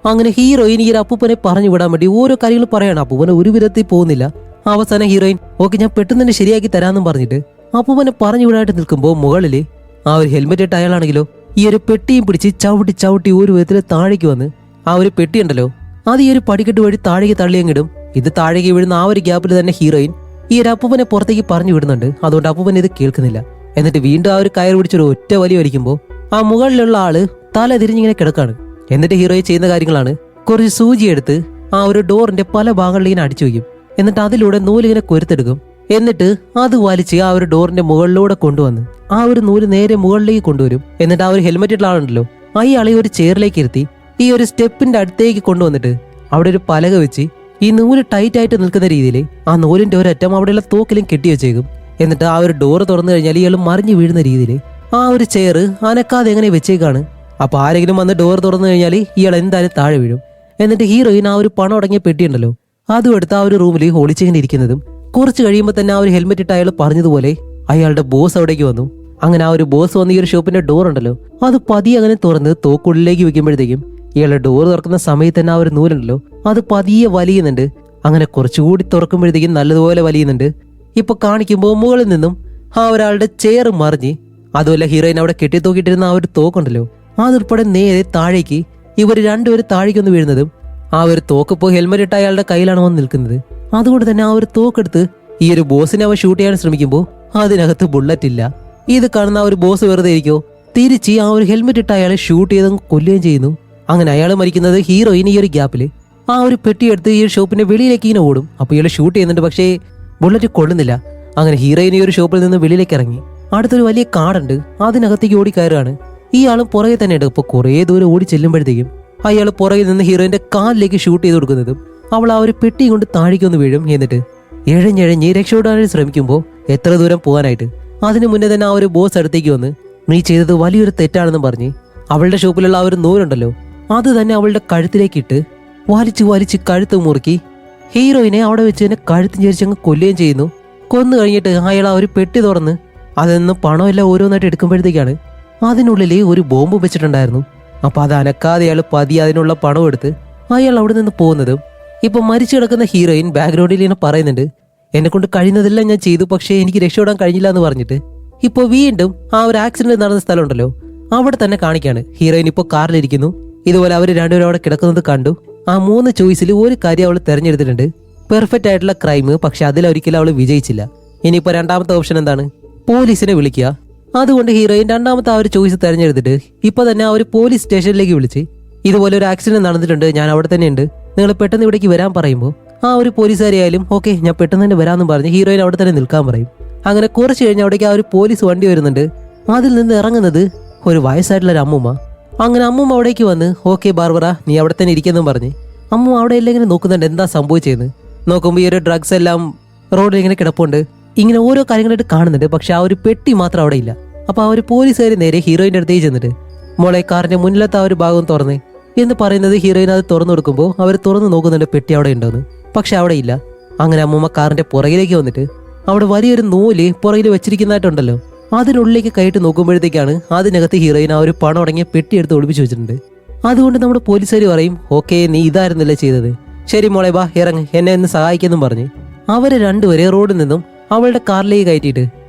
അങ്ങനെ ഹീറോയിൻ ഈ ഒരു അപ്പൂപ്പനെ പറഞ്ഞു വിടാൻ വേണ്ടി ഓരോ കാര്യങ്ങൾ പറയണം. അപ്പൂപ്പനെ ഒരു വിധത്തിൽ പോകുന്നില്ല. അവസാനം ഹീറോയിൻ ഓക്കെ ഞാൻ പെട്ടെന്ന് തന്നെ ശരിയാക്കി തരാമെന്നും പറഞ്ഞിട്ട് അപ്പൂപ്പനെ പറഞ്ഞു വിടാനായിട്ട് നിൽക്കുമ്പോൾ മുകളില് ആ ഒരു ഹെൽമെറ്റ് ഇട്ട അയാളാണെങ്കിലോ ഈ ഒരു പെട്ടിയും പിടിച്ച് ചവിട്ടി ചവിട്ടി ഒരു വിധത്തിൽ താഴേക്ക് വന്ന് ആ ഒരു പെട്ടി ഉണ്ടല്ലോ അത് ഈ ഒരു പടിക്കെട്ട് വഴി താഴേക്ക് തള്ളിയങ്ങിടും. ഇത് താഴേക്ക് വീഴുന്ന ആ ഒരു ഗ്യാപ്പിൽ തന്നെ ഹീറോയിൻ ഈ ഒരു അപ്പൂപ്പനെ പുറത്തേക്ക് പറഞ്ഞു വിടുന്നുണ്ട്. അതുകൊണ്ട് അപ്പൂപ്പൻ ഇത് കേൾക്കുന്നില്ല. എന്നിട്ട് വീണ്ടും ആ ഒരു കയർ പിടിച്ചൊരു ഒറ്റ വലി വലിക്കുമ്പോൾ ആ മുകളിലുള്ള ആള് തല തിരിഞ്ഞിങ്ങനെ കിടക്കാണ്. എന്നിട്ട് ഹീറോയിൻ ചെയ്യുന്ന കാര്യങ്ങളാണ്, കുറച്ച് സൂചി എടുത്ത് ആ ഒരു ഡോറിന്റെ പല ഭാഗങ്ങളിലിങ്ങനെ അടിച്ചു വയ്ക്കും. എന്നിട്ട് അതിലൂടെ നൂലിങ്ങനെ കൊരുത്തെടുക്കും. എന്നിട്ട് അത് വലിച്ച് ആ ഒരു ഡോറിന്റെ മുകളിലൂടെ കൊണ്ടുവന്ന് ആ ഒരു നൂല് നേരെ മുകളിലേക്ക് കൊണ്ടുവരും. എന്നിട്ട് ആ ഒരു ഹെൽമെറ്റ് ഇട്ട ആളുണ്ടല്ലോ അയാളെ ഒരു ചെയറിലേക്ക് ഇരുത്തി ഈ ഒരു സ്റ്റെപ്പിന്റെ അടുത്തേക്ക് കൊണ്ടുവന്നിട്ട് അവിടെ ഒരു പലക വെച്ച് ഈ നൂല് ടൈറ്റ് ആയിട്ട് നിൽക്കുന്ന രീതിയിൽ ആ നൂലിന്റെ ഒരറ്റം അവിടെയുള്ള തോക്കിലും കെട്ടി വെച്ചേക്കും. എന്നിട്ട് ആ ഒരു ഡോറ് തുറന്നു കഴിഞ്ഞാൽ ഇയാൾ മറിഞ്ഞു വീഴുന്ന രീതിയിൽ ആ ഒരു ചെയർ അനക്കാതെ എങ്ങനെ വെച്ചേക്കാണ്. അപ്പൊ ആരെങ്കിലും വന്ന് ഡോർ തുറന്നു കഴിഞ്ഞാൽ ഇയാൾ എന്തായാലും താഴെ വീഴും. എന്നിട്ട് ഹീറോയിൻ ആ ഒരു പണം അടങ്ങിയ പെട്ടിയുണ്ടല്ലോ അതും എടുത്ത് ആ ഒരു റൂമിൽ ഒളിച്ചിങ്ങനെ ഇരിക്കുന്നതും കുറച്ച് കഴിയുമ്പോൾ തന്നെ ആ ഒരു ഹെൽമെറ്റ് ഇട്ട് അയാൾ പറഞ്ഞതുപോലെ അയാളുടെ ബോസ് അവിടേക്ക് വന്നു. അങ്ങനെ ആ ഒരു ബോസ് വന്ന് ഈ ഒരു ഷോപ്പിന്റെ ഡോർ ഉണ്ടല്ലോ അത് പതിയെ അങ്ങനെ തുറന്ന് തോക്കുള്ളിലേക്ക് വെക്കുമ്പോഴത്തേക്കും ഇയാളുടെ ഡോർ തുറക്കുന്ന സമയത്ത് തന്നെ ആ ഒരു നൂലുണ്ടല്ലോ അത് പതിയെ വലിയുന്നുണ്ട്. അങ്ങനെ കുറച്ചുകൂടി തുറക്കുമ്പോഴത്തേക്കും നല്ലതുപോലെ വലിയുന്നുണ്ട്. ഇപ്പൊ കാണിക്കുമ്പോൾ മുകളിൽ നിന്നും ആ ഒരാളുടെ ചെയർ മറിഞ്ഞ് അതുമല്ല ഹീറോയിൻ അവിടെ കെട്ടിത്തൂക്കിയിട്ടിരുന്ന ആ ഒരു തോക്കുണ്ടല്ലോ അതുൾപ്പെടെ നേരെ താഴേക്ക് ഇവർ രണ്ടുപേരും താഴേക്കൊന്ന് വീഴുന്നതും ആ ഒരു തോക്കിപ്പോ ഹെൽമെറ്റ് ഇട്ട അയാളുടെ കയ്യിലാണ് വന്ന് നിൽക്കുന്നത്. അതുകൊണ്ട് തന്നെ ആ ഒരു തോക്കെടുത്ത് ഈ ഒരു ബോസിനെ അവ ഷൂട്ട് ചെയ്യാൻ ശ്രമിക്കുമ്പോൾ അതിനകത്ത് ബുള്ളറ്റ് ഇല്ല. ഇത് കാണുന്ന ആ ഒരു ബോസ് വെറുതെ ഇരിക്കോ തിരിച്ച് ആ ഒരു ഹെൽമെറ്റ് ഇട്ട അയാളെ ഷൂട്ട് ചെയ്ത് കൊല്ലുകയും ചെയ്യുന്നു. അങ്ങനെ അയാൾ മരിക്കുന്നത് ഹീറോയിൻ ഈ ഒരു ഗ്യാപ്പിൽ ആ ഒരു പെട്ടിയെടുത്ത് ഈ ഒരു ഷോപ്പിന്റെ വെളിയിലേക്ക് ഇങ്ങനെ ഓടും. അപ്പൊ ഇയാൾ ഷൂട്ട് ചെയ്യുന്നുണ്ട്, പക്ഷേ ബുള്ളറ്റ് കൊള്ളുന്നില്ല. അങ്ങനെ ഹീറോയിൻ ഈ ഒരു ഷോപ്പിൽ നിന്ന് വെളിയിലേക്ക് ഇറങ്ങി അടുത്തൊരു വലിയ കാടുണ്ട് അതിനകത്തേക്ക് ഓടി കയറുകയാണ്. ഇയാളും പുറകെ തന്നെ ഉണ്ട്. ഇപ്പൊ കുറേ ദൂരം ഓടി ചെല്ലുമ്പോഴത്തേക്കും അയാൾ പുറകിൽ നിന്ന് ഹീറോയിന്റെ കാലിലേക്ക് ഷൂട്ട് ചെയ്ത് കൊടുക്കുന്നതും അവൾ ആ ഒരു പെട്ടി കൊണ്ട് താഴേക്കൊന്ന് വീഴും. എന്നിട്ട് എഴഞ്ഞെഴഞ്ഞ് രക്ഷപ്പെടാൻ ശ്രമിക്കുമ്പോൾ എത്ര ദൂരം പോകാനായിട്ട് അതിനു മുന്നേ തന്നെ ആ ഒരു ബോസ് അടുത്തേക്ക് വന്ന് നീ ചെയ്തത് വലിയൊരു തെറ്റാണെന്ന് പറഞ്ഞ് അവളുടെ ഷോപ്പിലുള്ള ആ ഒരു നൂലുണ്ടല്ലോ അത് തന്നെ അവളുടെ കഴുത്തിലേക്ക് ഇട്ട് വലിച്ചു വലിച്ച് കഴുത്ത് മുറുക്കി ഹീറോയിനെ അവിടെ വെച്ച് തന്നെ കഴുത്തിന് ചേരിച്ച് അങ്ങ് കൊല്ലുകയും ചെയ്യുന്നു. കൊന്നു കഴിഞ്ഞിട്ട് അയാൾ ആ ഒരു പെട്ടി തുറന്ന് അതിൽ നിന്ന് പണമെല്ലാം ഓരോന്നായിട്ട് എടുക്കുമ്പോഴത്തേക്കാണ് അതിനുള്ളിൽ ഒരു ബോംബ് വെച്ചിട്ടുണ്ടായിരുന്നു. അപ്പൊ അത് അനക്കാതെ അയാൾ പതിയെ അതിനുള്ള പണം എടുത്ത് അയാൾ അവിടെ നിന്ന് പോകുന്നതും ഇപ്പൊ മരിച്ചു കിടക്കുന്ന ഹീറോയിൻ ബാക്ക്ഗ്രൗണ്ടിൽ ഇങ്ങനെ പറയുന്നുണ്ട്, എന്നെ കൊണ്ട് കഴിയുന്നതെല്ലാം ഞാൻ ചെയ്തു, പക്ഷേ എനിക്ക് രക്ഷപ്പെടാൻ കഴിഞ്ഞില്ല എന്ന് പറഞ്ഞിട്ട് ഇപ്പൊ വീണ്ടും ആ ഒരു ആക്സിഡന്റ് നടന്ന സ്ഥലം ഉണ്ടല്ലോ അവിടെ തന്നെ കാണിക്കാണ്. ഹീറോയിൻ ഇപ്പോൾ കാറിലിരിക്കുന്നു. ഇതുപോലെ അവർ രണ്ടുപേരും അവിടെ കിടക്കുന്നത് കണ്ടു. ആ 3 ചോയ്സിൽ ഒരു കാര്യം അവൾ തെരഞ്ഞെടുത്തിട്ടുണ്ട്, പെർഫെക്റ്റ് ആയിട്ടുള്ള ക്രൈം. പക്ഷെ അതിലൊരിക്കലും അവൾ വിജയിച്ചില്ല. ഇനിയിപ്പോ രണ്ടാമത്തെ ഓപ്ഷൻ എന്താണ്? പോലീസിനെ വിളിക്കുക. അതുകൊണ്ട് ഹീറോയിൻ രണ്ടാമത്തെ ആ ഒരു ചോയ്സ് തെരഞ്ഞെടുത്തിട്ട് ഇപ്പൊ തന്നെ ആ ഒരു പോലീസ് സ്റ്റേഷനിലേക്ക് വിളിച്ച് ഇതുപോലെ ഒരു ആക്സിഡന്റ് നടന്നിട്ടുണ്ട്, ഞാൻ അവിടെ തന്നെ ഉണ്ട്, നിങ്ങൾ പെട്ടെന്ന് ഇവിടേക്ക് വരാൻ പറയുമ്പോൾ ആ ഒരു പോലീസുകാരിയായാലും ഓക്കെ ഞാൻ പെട്ടെന്ന് തന്നെ വരാമെന്ന് പറഞ്ഞ് ഹീറോയിൻ അവിടെ തന്നെ നിൽക്കാൻ പറയും. അങ്ങനെ കുറച്ച് കഴിഞ്ഞ് അവിടേക്ക് ആ ഒരു പോലീസ് വണ്ടി വരുന്നുണ്ട്. അതിൽ നിന്ന് ഇറങ്ങുന്നത് ഒരു വയസ്സായിട്ടുള്ള ഒരു അമ്മൂമ്മ. അങ്ങനെ അമ്മൂമ്മ അവിടേക്ക് വന്ന് ഓക്കെ ബാർബറ നീ അവിടെ തന്നെ ഇരിക്കുന്നെന്നും പറഞ്ഞ് അമ്മ അവിടെ എല്ലാം ഇങ്ങനെ നോക്കുന്നുണ്ട് എന്താ സംഭവിച്ചതെന്ന്. നോക്കുമ്പോൾ ഈ ഒരു ഡ്രഗ്സ് എല്ലാം റോഡിൽ ഇങ്ങനെ കിടപ്പുണ്ട്. ഇങ്ങനെ ഓരോ കാര്യങ്ങളായിട്ട് കാണുന്നുണ്ട്. പക്ഷെ ആ ഒരു പെട്ടി മാത്രം അവിടെ ഇല്ല. അപ്പൊ ആ ഒരു പോലീസുകാർ നേരെ ഹീറോയിന്റെ അടുത്തേക്ക് ചെന്നിട്ട് മോളെ കാറിന്റെ മുന്നിലത്തെ ആ ഒരു ഭാഗം തുറന്ന് എന്ന് പറയുന്നത് ഹീറോയിൻ അത് തുറന്നു കൊടുക്കുമ്പോൾ അവർ തുറന്നു നോക്കുന്നുണ്ട് പെട്ടി അവിടെ ഉണ്ടോന്ന്. പക്ഷെ അവിടെ ഇല്ല. അങ്ങനെ അമ്മൂമ്മ കാറിന്റെ പുറകിലേക്ക് വന്നിട്ട് അവിടെ വലിയൊരു നൂല് പുറകിൽ വെച്ചിരിക്കുന്നതായിട്ടുണ്ടല്ലോ, അതിനുള്ളിലേക്ക് കയറ്റി നോക്കുമ്പോഴത്തേക്കാണ് അതിനകത്ത് ഹീറോയിൻ ആ ഒരു പണം അടങ്ങിയ പെട്ടി എടുത്ത് ഒളിപ്പിച്ചു വെച്ചിട്ടുണ്ട്. അതുകൊണ്ട് നമ്മുടെ പോലീസുകാർ പറയും, ഓക്കെ നീ ഇതായിരുന്നില്ലേ ചെയ്തത്, ശരി മോളെ വാ ഇറങ്ങ് എന്നെ ഒന്ന് സഹായിക്കെന്നും പറഞ്ഞ് അവര് രണ്ടുപേരെ റോഡിൽ നിന്നും അവളുടെ കാറിലേക്ക് കയറ്റിയിട്ട്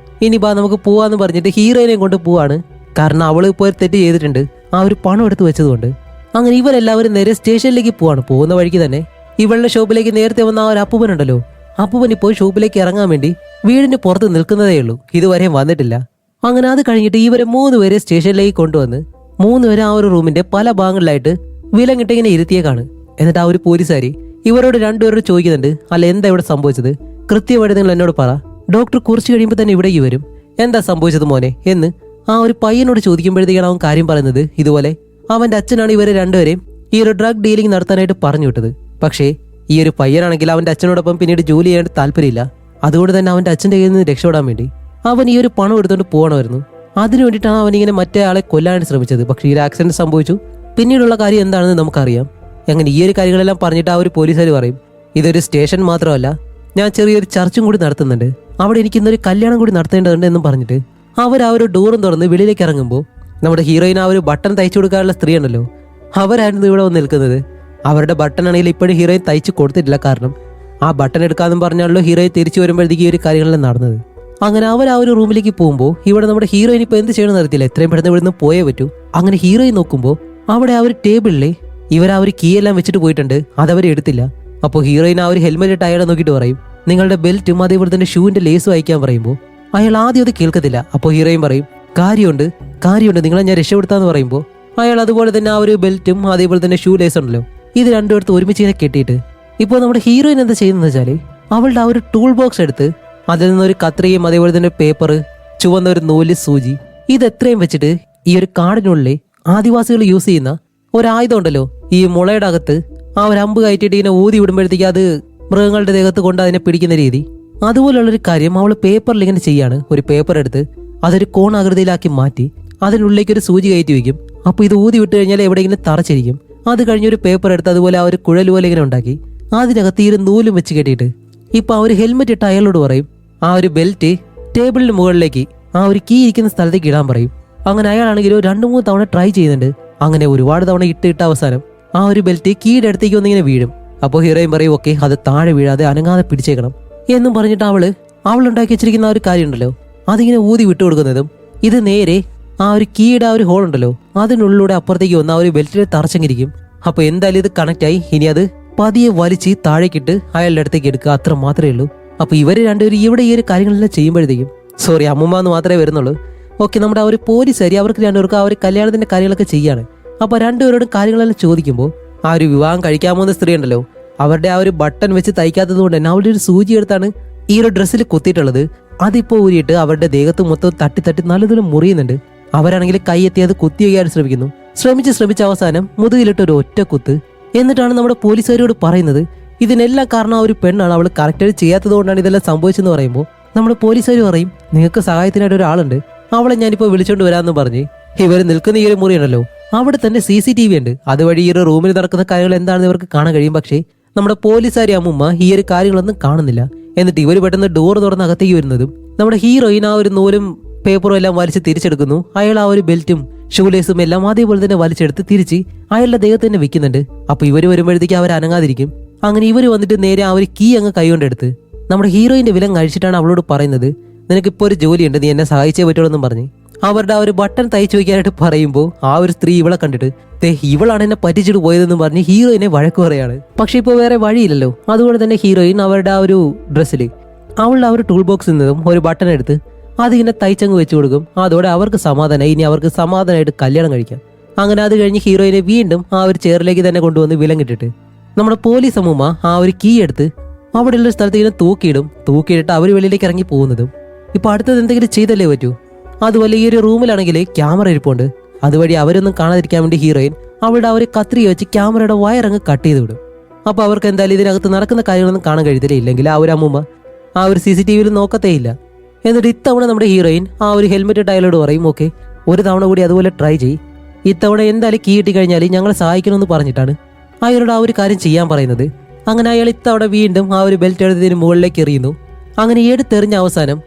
ഇനി ബാ നമുക്ക് പോവാന്ന് പറഞ്ഞിട്ട് ഹീറോയിനെ കൊണ്ട് പോവാണ്. കാരണം അവള് ഇപ്പോൾ ഒരു തെറ്റ് ചെയ്തിട്ടുണ്ട്, ആ ഒരു പണം എടുത്ത് വെച്ചതുകൊണ്ട്. അങ്ങനെ ഇവരെല്ലാവരും നേരെ സ്റ്റേഷനിലേക്ക് പോവാണ്. പോകുന്ന വഴിക്ക് തന്നെ ഇവളുടെ ഷോപ്പിലേക്ക് നേരത്തെ വന്ന ആ ഒരു അപ്പൂപ്പനുണ്ടല്ലോ, അപ്പൂപ്പൻ ഇപ്പോൾ ഷോപ്പിലേക്ക് ഇറങ്ങാൻ വേണ്ടി വീടിന് പുറത്ത് നിൽക്കുന്നതേ ഉള്ളൂ, ഇതുവരെ വന്നിട്ടില്ല. അങ്ങനെ അത് കഴിഞ്ഞിട്ട് ഇവരെ 3 പേരെ സ്റ്റേഷനിലേക്ക് കൊണ്ടുവന്ന് 3 പേരെ ആ ഒരു റൂമിന്റെ പല ഭാഗങ്ങളിലായിട്ട് വിലങ്ങിട്ടിങ്ങനെ ഇരുത്തിയേക്കാണ്. എന്നിട്ട് ആ ഒരു പോലീസുകാരി ഇവരോട് 2 പേരോട് ചോദിക്കുന്നുണ്ട്, അല്ല എന്താ ഇവിടെ സംഭവിച്ചത്, കൃത്യമായിട്ട് നിങ്ങൾ എന്നോട് പറ. ഡോക്ടർ കുറച്ച് കഴിയുമ്പോൾ തന്നെ ഇവിടേക്ക് വരും, എന്താ സംഭവിച്ചത് മോനെ എന്ന് ആ ഒരു പയ്യനോട് ചോദിക്കുമ്പോഴത്തേക്കാണ് അവൻ കാര്യം പറയുന്നത്. ഇതുപോലെ അവന്റെ അച്ഛനാണ് ഇവരെ 2 പേരെയും ഈ ഒരു ഡ്രഗ് ഡീലിംഗ് നടത്താനായിട്ട് പറഞ്ഞു വിട്ടത്. പക്ഷേ ഈ ഒരു പയ്യനാണെങ്കിൽ അവന്റെ അച്ഛനോടൊപ്പം പിന്നീട് ജോലി ചെയ്യാനായിട്ട് താല്പര്യമില്ല. അതുകൊണ്ട് തന്നെ അവന്റെ അച്ഛൻ്റെ കയ്യിൽ നിന്ന് രക്ഷപ്പെടാൻ വേണ്ടി അവൻ ഈ ഒരു പണം എടുത്തുകൊണ്ട് പോകണമായിരുന്നു. അതിനു വേണ്ടിയിട്ടാണ് അവൻ ഇങ്ങനെ മറ്റേ ആളെ കൊല്ലാനായിട്ട് ശ്രമിച്ചത്. പക്ഷേ ഈ ഒരു ആക്സിഡന്റ് സംഭവിച്ചു. പിന്നീടുള്ള കാര്യം എന്താണെന്ന് നമുക്കറിയാം. അങ്ങനെ ഈ ഒരു കാര്യങ്ങളെല്ലാം പറഞ്ഞിട്ട് ആ ഒരു പോലീസുകാർ പറയും, ഇതൊരു സ്റ്റേഷൻ മാത്രമല്ല, ഞാൻ ചെറിയൊരു ചർച്ചും കൂടി നടത്തുന്നുണ്ട്, അവിടെ എനിക്ക് ഇന്നൊരു കല്യാണം കൂടി നടത്തേണ്ടതുണ്ട് എന്നും പറഞ്ഞിട്ട് അവർ ആ ഒരു ഡോറും തുറന്ന് വെളിയിലേക്ക് ഇറങ്ങുമ്പോൾ നമ്മുടെ ഹീറോയിൻ ആ ഒരു ബട്ടൺ തയ്ച്ചു കൊടുക്കാനുള്ള സ്ത്രീ ഉണ്ടല്ലോ, അവരായിരുന്നു ഇവിടെ വന്ന് നിൽക്കുന്നത്. അവരുടെ ബട്ടൺ ആണെങ്കിൽ ഇപ്പോഴും ഹീറോയിൻ തയ്ച്ചു കൊടുത്തിട്ടില്ല. കാരണം ആ ബട്ടൺ എടുക്കാമെന്നും പറഞ്ഞാണല്ലോ ഹീറോയിൻ തിരിച്ചു വരുമ്പോഴത്തേക്ക് ഈ ഒരു കാര്യങ്ങളെല്ലാം നടന്നത്. അങ്ങനെ അവർ ആ ഒരു റൂമിലേക്ക് പോകുമ്പോൾ ഇവിടെ നമ്മുടെ ഹീറോയിൻ ഇപ്പോൾ എന്ത് ചെയ്യണമെന്ന് അറിയത്തില്ല, എത്രയും പെട്ടെന്ന് ഇവിടെ നിന്ന് പോയേ പറ്റൂ. അങ്ങനെ ഹീറോയിൻ നോക്കുമ്പോൾ അവിടെ ആ ഒരു ടേബിളിൽ ഇവർ ആ ഒരു കീ എല്ലാം വെച്ചിട്ട് പോയിട്ടുണ്ട്, അതവർ എടുത്തില്ല. അപ്പോൾ ഹീറോയിൻ ആ ഒരു ഹെൽമെറ്റ് ഇട്ട് അയാളെ നോക്കിയിട്ട് പറയും, നിങ്ങളുടെ ബെൽറ്റും അതേപോലെ തന്നെ ഷൂവിന്റെ ലേസും അയക്കാൻ പറയുമ്പോൾ അയാൾ ആദ്യം അത് കേൾക്കത്തില്ല. അപ്പോൾ ഹീറോയിൻ പറയും, കാര്യമുണ്ട് നിങ്ങളെ ഞാൻ രക്ഷപ്പെടുത്താന്ന് പറയുമ്പോൾ അയാൾ അതുപോലെ തന്നെ ആ ഒരു ബെൽറ്റും അതേപോലെ തന്നെ ഷൂ ലേസ് ഉണ്ടല്ലോ, ഇത് രണ്ടും എടുത്ത് ഒരുമിച്ച് ഇങ്ങനെ കെട്ടിയിട്ട് ഇപ്പോൾ നമ്മുടെ ഹീറോയിൻ എന്താ ചെയ്യുന്നത് വെച്ചാൽ അവളുടെ ആ ഒരു ടൂൾ ബോക്സ് എടുത്ത് അതിൽ നിന്നൊരു കത്രികയും അതേപോലെ തന്നെ പേപ്പർ, ചുവന്ന ഒരു നൂല്, സൂചി, ഇതെത്രയും വെച്ചിട്ട് ഈ ഒരു കാടിനുള്ളിൽ ആദിവാസികൾ യൂസ് ചെയ്യുന്ന ഒരായുധം ഉണ്ടല്ലോ, ഈ മുളയുടെ അകത്ത് ആ ഒരു അമ്പ് കയറ്റിയിട്ട് ഇങ്ങനെ ഊതി വിടുമ്പോഴത്തേക്ക് അത് മൃഗങ്ങളുടെ ദേഹത്ത് കൊണ്ട് അതിനെ പിടിക്കുന്ന രീതി, അതുപോലുള്ളൊരു കാര്യം അവൾ പേപ്പറിൽ ഇങ്ങനെ ചെയ്യാണ്. ഒരു പേപ്പർ എടുത്ത് അതൊരു കോണാകൃതിയിലാക്കി മാറ്റി അതിനുള്ളിലേക്ക് ഒരു സൂചി കയറ്റി വയ്ക്കും. അപ്പോൾ ഇത് ഊതി വിട്ട് കഴിഞ്ഞാൽ എവിടെയെങ്കിലും തറച്ചിരിക്കും. അത് കഴിഞ്ഞൊരു പേപ്പർ എടുത്ത് അതുപോലെ ആ ഒരു കുഴൽ പോലെ ഇങ്ങനെ ഉണ്ടാക്കി അതിനകത്ത് ഈ ഒരു നൂലും വെച്ച് കെട്ടിയിട്ട് ഇപ്പൊ ആ ഒരു ഹെൽമെറ്റ് ഇട്ട് അയാളോട് പറയും ആ ഒരു ബെൽറ്റ് ടേബിളിന് മുകളിലേക്ക് ആ ഒരു കീ ഇരിക്കുന്ന സ്ഥലത്തേക്ക് ഇടാൻ പറയും. അങ്ങനെ അയാളാണെങ്കിലും 2-3 തവണ ട്രൈ ചെയ്യുന്നുണ്ട്. അങ്ങനെ ഒരുപാട് തവണ ഇട്ട് അവസാനം ആ ഒരു ബെൽറ്റ് കീയുടെ അടുത്തേക്ക് ഒന്നിങ്ങനെ വീഴും. അപ്പോൾ ഹീറോയിൻ പറയും, ഓക്കെ അത് താഴെ വീഴാതെ അനങ്ങാതെ പിടിച്ചേക്കണം എന്നും പറഞ്ഞിട്ട് അവൾ ഉണ്ടാക്കി വെച്ചിരിക്കുന്ന ആ ഒരു കാര്യം ഉണ്ടല്ലോ അതിങ്ങനെ ഊതി വിട്ടു കൊടുക്കുന്നതും ഇത് നേരെ ആ ഒരു കീയുടെ ആ ഒരു ഹോൾ ഉണ്ടല്ലോ അതിനുള്ളിലൂടെ അപ്പുറത്തേക്ക് വന്ന് ആ ഒരു ബെൽറ്റിനെ തറച്ചങ്ങിരിക്കും. അപ്പൊ എന്തായാലും ഇത് കണക്ട് ആയി. ഇനി അത് പതിയെ വലിച്ച് താഴേക്കിട്ട് അയാളുടെ അടുത്തേക്ക് എടുക്കുക, അത്ര മാത്രമേ ഉള്ളൂ. അപ്പൊ ഇവര് രണ്ടുപേരും ഇവിടെ ഈ ഒരു കാര്യങ്ങളെല്ലാം ചെയ്യുമ്പോഴത്തേക്കും അമ്മൂമ്മ എന്ന് മാത്രമേ വരുന്നുള്ളൂ. ഓക്കെ, നമ്മുടെ ആ ഒരു പോലീസുകാരി അവർക്ക് രണ്ടുപേർക്ക് ആ ഒരു കല്യാണത്തിന്റെ കാര്യങ്ങളൊക്കെ ചെയ്യാണ്. അപ്പൊ രണ്ടുപേരോടും കാര്യങ്ങളെല്ലാം ചോദിക്കുമ്പോൾ ആ ഒരു വിവാഹം കഴിക്കാമോ എന്ന സ്ത്രീ ഉണ്ടല്ലോ, അവരുടെ ആ ഒരു ബട്ടൺ വെച്ച് തയ്ക്കാത്തത് കൊണ്ട് തന്നെ അവളുടെ ഒരു സൂചി എടുത്താണ് ഈ ഒരു ഡ്രസ്സിൽ കുത്തിയിട്ടുള്ളത്. അതിപ്പോ ഊരിയിട്ട് അവരുടെ ദേഹത്ത് മൊത്തം തട്ടി നല്ലതുപോലെ മുറിയുന്നുണ്ട്. അവരാണെങ്കിൽ കൈയെത്തി അത് കുത്തി വയ്ക്കാൻ ശ്രമിച്ച് അവസാനം മുതുകിലിട്ട് ഒരു ഒറ്റ കുത്ത്. എന്നിട്ടാണ് നമ്മുടെ പോലീസുകാരോട് പറയുന്നത് ഇതിനെല്ലാം കാരണം ആ ഒരു പെണ്ണാണ്, അവൾ കറക്റ്റായിട്ട് ചെയ്യാത്തത് കൊണ്ടാണ് ഇതെല്ലാം സംഭവിച്ചെന്ന് പറയുമ്പോൾ നമ്മുടെ പോലീസുകാർ പറയും, നിങ്ങൾക്ക് സഹായത്തിനായിട്ട് ഒരാളുണ്ട്, അവളെ ഞാനിപ്പോൾ വിളിച്ചോണ്ട് വരാമെന്ന് പറഞ്ഞ് ഇവർ നിൽക്കുന്ന ഈ ഒരു മുറിയുണ്ടല്ലോ അവിടെ തന്നെ CCTV ഉണ്ട്. അതുവഴി ഈ ഒരു റൂമിൽ നടക്കുന്ന കാര്യങ്ങൾ എന്താണെന്ന് ഇവർക്ക് കാണാൻ കഴിയും. പക്ഷേ നമ്മുടെ പോലീസുകാരി അമ്മൂമ്മ ഈ ഒരു കാര്യങ്ങളൊന്നും കാണുന്നില്ല. എന്നിട്ട് ഇവർ പെട്ടെന്ന് ഡോർ തുറന്ന് അകത്തേക്ക് വരുന്നതും നമ്മുടെ ഹീറോയിൻ ആ ഒരു നൂലും പേപ്പറും എല്ലാം വലിച്ച് തിരിച്ചെടുക്കുന്നു. അയാൾ ആ ഒരു ബെൽറ്റും ഷൂലേസും എല്ലാം അതേപോലെ തന്നെ വലിച്ചെടുത്ത് തിരിച്ച് അയാളുടെ ദേഹത്ത് തന്നെ വെക്കുന്നുണ്ട്. അപ്പൊ ഇവർ വരുമ്പോഴത്തേക്ക് അവർ അനങ്ങാതിരിക്കും. അങ്ങനെ ഇവർ വന്നിട്ട് നേരെ ആ ഒരു കീ അങ്ങ് കൈകൊണ്ടെടുത്ത് നമ്മുടെ ഹീറോയിന്റെ വിലം കഴിച്ചിട്ടാണ് അവളോട് പറയുന്നത്, നിനക്കിപ്പോൾ ഒരു ജോലിയുണ്ട്, നീ എന്നെ സഹായിച്ചേ പറ്റുള്ളൂ എന്നും പറഞ്ഞ് അവരുടെ ആ ഒരു ബട്ടൺ തയ്ച്ചു വയ്ക്കാനായിട്ട് പറയുമ്പോൾ ആ ഒരു സ്ത്രീ ഇവളെ കണ്ടിട്ട് ഇവളാണ് എന്നെ പറ്റിച്ചിട്ട് പോയതെന്ന് പറഞ്ഞ് ഹീറോയിനെ വഴക്ക് പറയാണ്. പക്ഷെ ഇപ്പോൾ വേറെ വഴിയില്ലല്ലോ. അതുകൊണ്ട് തന്നെ ഹീറോയിൻ അവരുടെ ആ ഒരു ഡ്രസ്സിൽ അവളുടെ ആ ഒരു ടൂൾ ബോക്സിൽ നിന്നും ഒരു ബട്ടൺ എടുത്ത് അതിങ്ങനെ തയ്ച്ചങ്ങ് വെച്ചു കൊടുക്കും. അതോടെ അവർക്ക് സമാധാനമായി. ഇനി അവർക്ക് സമാധാനമായിട്ട് കല്യാണം കഴിക്കാം. അങ്ങനെ അത് കഴിഞ്ഞ് ഹീറോയിനെ വീണ്ടും ആ ഒരു ചെയറിലേക്ക് തന്നെ കൊണ്ടുവന്ന് വിലങ്ങിട്ടിട്ട് നമ്മുടെ പോലീസ് അമ്മൂമ്മ ആ ഒരു കീ എടുത്ത് അവിടെയുള്ള സ്ഥലത്ത് ഇങ്ങനെ തൂക്കിയിട്ടിട്ട് അവർ വെളിയിലേക്ക് ഇറങ്ങി പോകുന്നതും ഇപ്പൊ അടുത്തത് എന്തെങ്കിലും ചെയ്തല്ലേ പറ്റൂ. അതുപോലെ ഈ ഒരു റൂമിലാണെങ്കിൽ ക്യാമറ ഇരിപ്പുണ്ട്. അതുവഴി അവരൊന്നും കാണാതിരിക്കാൻ വേണ്ടി ഹീറോയിൻ അവളുടെ ആ ഒരു കത്രിക വെച്ച് ക്യാമറയുടെ വയറങ്ങ് കട്ട് ചെയ്ത് വിടും. അപ്പോൾ അവർക്ക് എന്തായാലും ഇതിനകത്ത് നടക്കുന്ന കാര്യങ്ങളൊന്നും കാണാൻ കഴിയത്തില്ല. ഇല്ലെങ്കിൽ ആ ഒരു അമ്മൂമ്മ ആ ഒരു CCTV നോക്കത്തേ ഇല്ല. എന്നിട്ട് ഇത്തവണ നമ്മുടെ ഹീറോയിൻ ആ ഒരു ഹെൽമെറ്റ് ഇട്ട് അയാളോട് പറയും, ഓക്കെ ഒരു തവണ കൂടി അതുപോലെ ട്രൈ ചെയ്യും, ഇത്തവണ എന്തായാലും കീ കിട്ടിക്കഴിഞ്ഞാൽ ഞങ്ങളെ സഹായിക്കണമെന്ന് പറഞ്ഞിട്ടാണ് അയാളോട് ആ ഒരു കാര്യം ചെയ്യാൻ പറയുന്നത്. അങ്ങനെ അയാൾ ഇത്തവണ വീണ്ടും ആ ഒരു ബെൽറ്റ് എടുത്തതിന് മുകളിലേക്ക് എറിയുന്നു. അങ്ങനെ എടുത്തെറിഞ്ഞ അവസാനം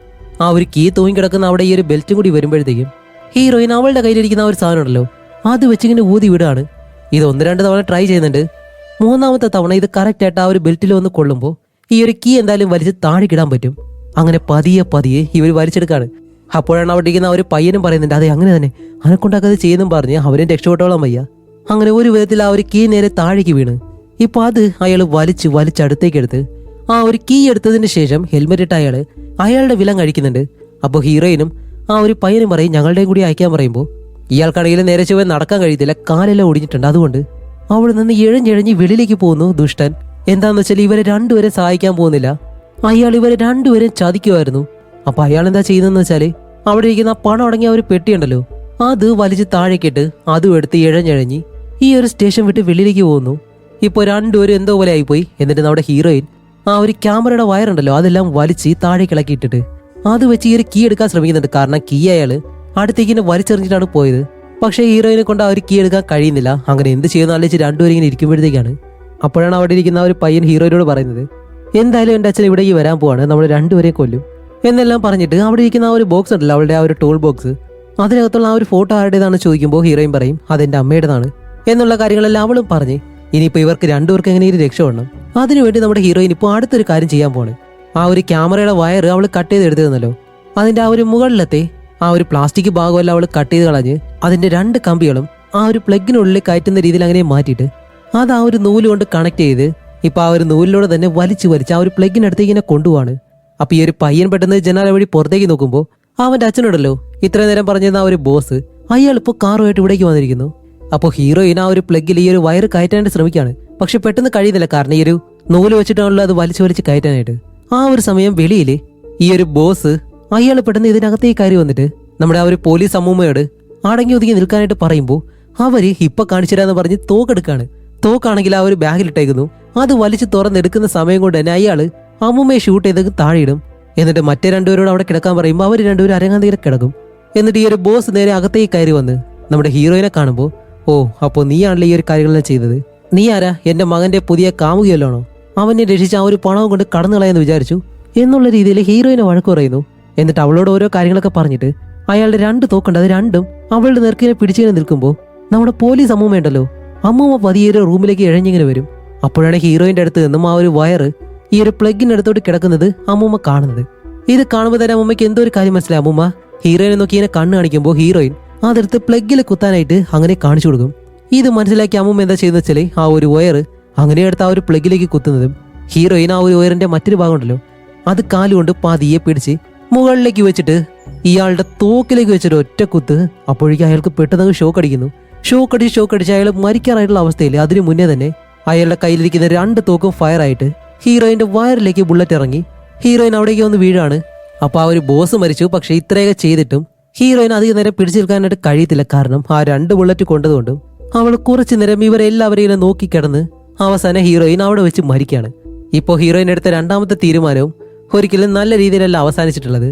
ആ ഒരു കീ തൂങ്ങിക്കിടക്കുന്ന അവിടെ ഈ ഒരു ബെൽറ്റും കൂടി വരുമ്പോഴത്തേക്കും ഹീറോയിൻ അവളുടെ കയ്യിലിരിക്കുന്ന ആ ഒരു സാധനം ഉണ്ടല്ലോ അത് വെച്ചിങ്ങനെ ഊതി വിടുകയാണ്. ഇത് 1-2 തവണ ട്രൈ ചെയ്യുന്നുണ്ട്. 3-ാമത്തെ തവണ ഇത് കറക്റ്റായിട്ട് ആ ഒരു ബെൽറ്റിൽ വന്ന് കൊള്ളുമ്പോൾ ഈ ഒരു കീ എന്തായാലും വലിച്ച് താഴെക്കിടാൻ പറ്റും. അങ്ങനെ പതിയെ ഇവർ വലിച്ചെടുക്കാണ്. അപ്പോഴാണ് അവിടെ ഇരിക്കുന്ന ആ ഒരു പയ്യനും പറയുന്നുണ്ട് അതെ അങ്ങനെ തന്നെ അനക്കൊണ്ടാക്കത് ചെയ്യുന്നു പറഞ്ഞ് അവരും രക്ഷപ്പെട്ടോളാൻ വയ്യ. അങ്ങനെ ഒരു വിധത്തിൽ ആ ഒരു കീ നേരെ താഴേക്ക് വീണ്. ഇപ്പൊ അത് അയാൾ വലിച്ചടുത്തേക്കെടുത്ത് ആ ഒരു കീ എടുത്തതിന് ശേഷം ഹെൽമെറ്റ് ഇട്ട് അയാളുടെ വിലം കഴിക്കുന്നുണ്ട്. അപ്പോൾ ഹീറോയിനും ആ ഒരു പയ്യനും പറയും ഞങ്ങളുടെയും കൂടി അയക്കാൻ പറയുമ്പോൾ ഇയാൾക്കടയിൽ നേരെ ചൊവ്വേ നടക്കാൻ കഴിയത്തില്ല, കാലെല്ലാം ഒടിഞ്ഞിട്ടുണ്ട്. അതുകൊണ്ട് അവിടെ നിന്ന് എഴഞ്ഞെഴഞ്ഞ് വെളിയിലേക്ക് പോകുന്നു ദുഷ്ടൻ. എന്താന്ന് വെച്ചാൽ ഇവരെ രണ്ടുപേരെ സഹായിക്കാൻ പോകുന്നില്ല, അയാൾ ഇവരെ രണ്ടുപേരും ചതിക്കുമായിരുന്നു. അപ്പൊ അയാൾ എന്താ ചെയ്യുന്നതെന്ന് വെച്ചാല് അവിടെ ഇരിക്കുന്ന പണം അടങ്ങിയ ഒരു പെട്ടിയുണ്ടല്ലോ അത് വലിച്ച് താഴേക്കിട്ട് അതും എടുത്ത് എഴഞ്ഞെഴഞ്ഞ് ഈ ഒരു സ്റ്റേഷൻ വിട്ട് വെളിയിലേക്ക് പോകുന്നു. ഇപ്പൊ രണ്ടുപേരും എന്തോ പോലെ ആയിപ്പോയി. എന്നിട്ട് നമ്മുടെ ഹീറോയിൻ ആ ഒരു ക്യാമറയുടെ വയറുണ്ടല്ലോ അതെല്ലാം വലിച്ച് താഴേക്ക് ഇളക്കിയിട്ടിട്ട് അത് വെച്ച് ഈ ഒരു കീ എടുക്കാൻ ശ്രമിക്കുന്നുണ്ട്. കാരണം കീ അയാള് അടുത്തേക്ക് വലിച്ചെറിഞ്ഞിട്ടാണ് പോയത്. പക്ഷേ ഹീറോയിനെ കൊണ്ട് ആ ഒരു കീ എടുക്കാൻ കഴിയുന്നില്ല. അങ്ങനെ എന്ത് ചെയ്യുന്ന ആലോചിച്ച് രണ്ടുപേരും ഇങ്ങനെ ഇരിക്കുമ്പോഴത്തേക്കാണ് അപ്പോഴാണ് അവിടെ ഇരിക്കുന്ന ആ ഒരു പയ്യൻ ഹീറോയിനോട് പറയുന്നത് എന്തായാലും എൻ്റെ അച്ഛൻ ഇവിടെ വരാൻ പോവാണ്, നമ്മൾ രണ്ടുപേരെയും കൊല്ലും എന്നെല്ലാം പറഞ്ഞിട്ട് അവിടെ ഇരിക്കുന്ന ആ ഒരു ബോക്സ് ഉണ്ടല്ലോ അവളുടെ ആ ഒരു ടൂൾ ബോക്സ് അതിനകത്തുള്ള ആ ഒരു ഫോട്ടോ ആരുടേതാണെന്ന് ചോദിക്കുമ്പോൾ ഹീറോയിൻ പറയും അതെൻ്റെ അമ്മയുടേതാണ് എന്നുള്ള കാര്യങ്ങളെല്ലാം അവളും പറഞ്ഞ് ഇനിയിപ്പോൾ ഇവർക്ക് രണ്ടുപേർക്ക് എങ്ങനെയും രക്ഷപ്പെടണം. അതിനുവേണ്ടി നമ്മുടെ ഹീറോയിൻ ഇപ്പോൾ അടുത്തൊരു കാര്യം ചെയ്യാൻ പോണ്. ആ ഒരു ക്യാമറയുടെ വയർ അവൾ കട്ട് ചെയ്ത് എടുത്തിരുന്നല്ലോ അതിൻ്റെ ആ ഒരു മുകളിലത്തെ ആ ഒരു പ്ലാസ്റ്റിക് ഭാഗമല്ല അവൾ കട്ട് ചെയ്ത് കളഞ്ഞ് അതിൻ്റെ 2 കമ്പികളും ആ ഒരു പ്ലഗിനുള്ളിൽ കയറ്റുന്ന രീതിയിൽ അങ്ങനെ മാറ്റിയിട്ട് അത് ആ ഒരു നൂല് കൊണ്ട് കണക്ട് ചെയ്ത് ഇപ്പൊ ആ ഒരു നൂലിലൂടെ തന്നെ വലിച്ച് ആ ഒരു പ്ലഗിനടുത്തേക്ക് ഇങ്ങനെ കൊണ്ടുപോവാണ്. അപ്പൊ ഈ ഒരു പയ്യൻ പെട്ടെന്ന് ജനാല വഴി പുറത്തേക്ക് നോക്കുമ്പോൾ അവന്റെ അച്ഛനോടല്ലോ ഇത്ര നേരം പറഞ്ഞിരുന്ന ആ ഒരു ബോസ് അയാൾ ഇപ്പോൾ കാറുമായിട്ട് ഇവിടേക്ക് വന്നിരിക്കുന്നു. അപ്പോൾ ഹീറോയിൻ ആ ഒരു പ്ലഗിൽ ഈ ഒരു വയർ കയറ്റാനായിട്ട് ശ്രമിക്കുകയാണ്. പക്ഷെ പെട്ടെന്ന് കഴിയുന്നില്ല, കാരണം ഈ ഒരു നൂല് വെച്ചിട്ടാണല്ലോ അത് വലിച്ച് കയറ്റാനായിട്ട്. ആ ഒരു സമയം വെളിയിൽ ഈ ഒരു ബോസ് അയാൾ പെട്ടെന്ന് ഇതിനകത്തേക്ക് കയറി വന്നിട്ട് നമ്മുടെ ആ ഒരു പോലീസ് അമ്മൂമ്മയോട് അടങ്ങി ഒതുങ്ങി നിൽക്കാനായിട്ട് പറയുമ്പോൾ അവര് ഇപ്പൊ കാണിച്ചിരാന്ന് പറഞ്ഞ് തോക്കെടുക്കാണ്. തോക്കാണെങ്കിൽ ആ ഒരു ബാഗിലിട്ടേക്കുന്നു. അത് വലിച്ച് തുറന്നെടുക്കുന്ന സമയം കൊണ്ട് തന്നെ അയാള് അമ്മൂമ്മയെ ഷൂട്ട് ചെയ്ത് താഴെയിടും. എന്നിട്ട് മറ്റേ രണ്ടുപേരോട് അവിടെ കിടക്കാൻ പറയുമ്പോൾ അവർ രണ്ടുപേരും അരങ്ങാന്തീരെ കിടക്കും. എന്നിട്ട് ഈ ഒരു ബോസ് നേരെ അകത്തേക്ക് കയറി വന്ന് നമ്മുടെ ഹീറോയിനെ കാണുമ്പോൾ ഓ അപ്പോൾ നീയാണല്ലോ ഈ ഒരു കാര്യങ്ങളെല്ലാം ചെയ്തത്, നീ ആരാ, എന്റെ മകന്റെ പുതിയ കാമുകിയല്ലോണോ, അവനെ രക്ഷിച്ച് ആ ഒരു പണവും കൊണ്ട് കടന്നു കളയെന്ന് വിചാരിച്ചു എന്നുള്ള രീതിയിൽ ഹീറോയിനെ വഴക്ക് പറയുന്നു. എന്നിട്ട് അവളോട് ഓരോ കാര്യങ്ങളൊക്കെ പറഞ്ഞിട്ട് അയാളുടെ 2 തോക്കുണ്ട് അത് രണ്ടും അവളുടെ നെറുക്കിനെ പിടിച്ചിങ്ങനെ നിൽക്കുമ്പോൾ നമ്മുടെ പോലീസ് അമ്മൂമ്മയുണ്ടല്ലോ അമ്മൂമ്മ പതിയെ റൂമിലേക്ക് ഇഴഞ്ഞിങ്ങനെ വരും. അപ്പോഴാണ് ഹീറോയിന്റെ അടുത്ത് നിന്നും ആ ഒരു വയറ് ഈ ഒരു പ്ലഗിന്റെ അടുത്തോട്ട് കിടക്കുന്നത് അമ്മൂമ്മ കാണുന്നത്. ഇത് കാണുമ്പോൾ തന്നെ അമ്മൂമ്മയ്ക്ക് എന്തോ ഒരു കാര്യം മനസ്സിലായി. അമ്മൂമ്മ ഹീറോയിനെ നോക്കി ഇങ്ങനെ കണ്ണ് കാണിക്കുമ്പോൾ ഹീറോയിൻ അതെടുത്ത് പ്ലഗിൽ കുത്താനായിട്ട് അങ്ങനെ കാണിച്ചു കൊടുക്കും. ഇത് മനസ്സിലാക്കി അമ്മൂമ്മ എന്താ ചെയ്യുന്നത് വെച്ചാൽ ആ ഒരു വയറ് അങ്ങനെ എടുത്ത് ആ ഒരു പ്ലഗിലേക്ക് കുത്തുന്നതും ഹീറോയിൻ ആ ഒരു വയറിന്റെ മറ്റൊരു ഭാഗം ഉണ്ടല്ലോ അത് കാലുകൊണ്ട് പതിയെ പിടിച്ച് മുകളിലേക്ക് വെച്ചിട്ട് ഇയാളുടെ തോക്കിലേക്ക് വെച്ചിട്ട് ഒറ്റ കുത്ത്. അപ്പോഴേക്കും അയാൾക്ക് പെട്ടെന്ന് ഷോക്ക് അടിക്കുന്നു. ഷോക്ക് അടിച്ച് അയാൾ മരിക്കാറായിട്ടുള്ള അവസ്ഥയിൽ അതിനു മുന്നേ തന്നെ അയാളുടെ കയ്യിലിരിക്കുന്ന 2 തോക്കും ഫയർ ആയിട്ട് ഹീറോയിന്റെ വയറിലേക്ക് ബുള്ളറ്റ് ഇറങ്ങി ഹീറോയിൻ അവിടേക്ക് വന്ന് വീഴാണ്. അപ്പൊ ആ ഒരു ബോസ് മരിച്ചു. പക്ഷെ ഇത്രയൊക്കെ ചെയ്തിട്ടും ഹീറോയിൻ അധികം നേരം പിടിച്ചു നിൽക്കാനായിട്ട് കഴിയത്തില്ല. കാരണം ആ 2 ബുള്ളറ്റ് കൊണ്ടതുകൊണ്ടും അവൾ കുറച്ചു നേരം ഇവരെല്ലാവരെയും നോക്കി കിടന്ന് അവസാനം ഹീറോയിൻ അവിടെ വെച്ച് മരിക്കുകയാണ്. ഇപ്പോൾ ഹീറോയിൻ എടുത്ത 2ാമത്തെ തീരുമാനവും ഒരിക്കലും നല്ല രീതിയിലല്ല അവസാനിച്ചിട്ടുള്ളത്.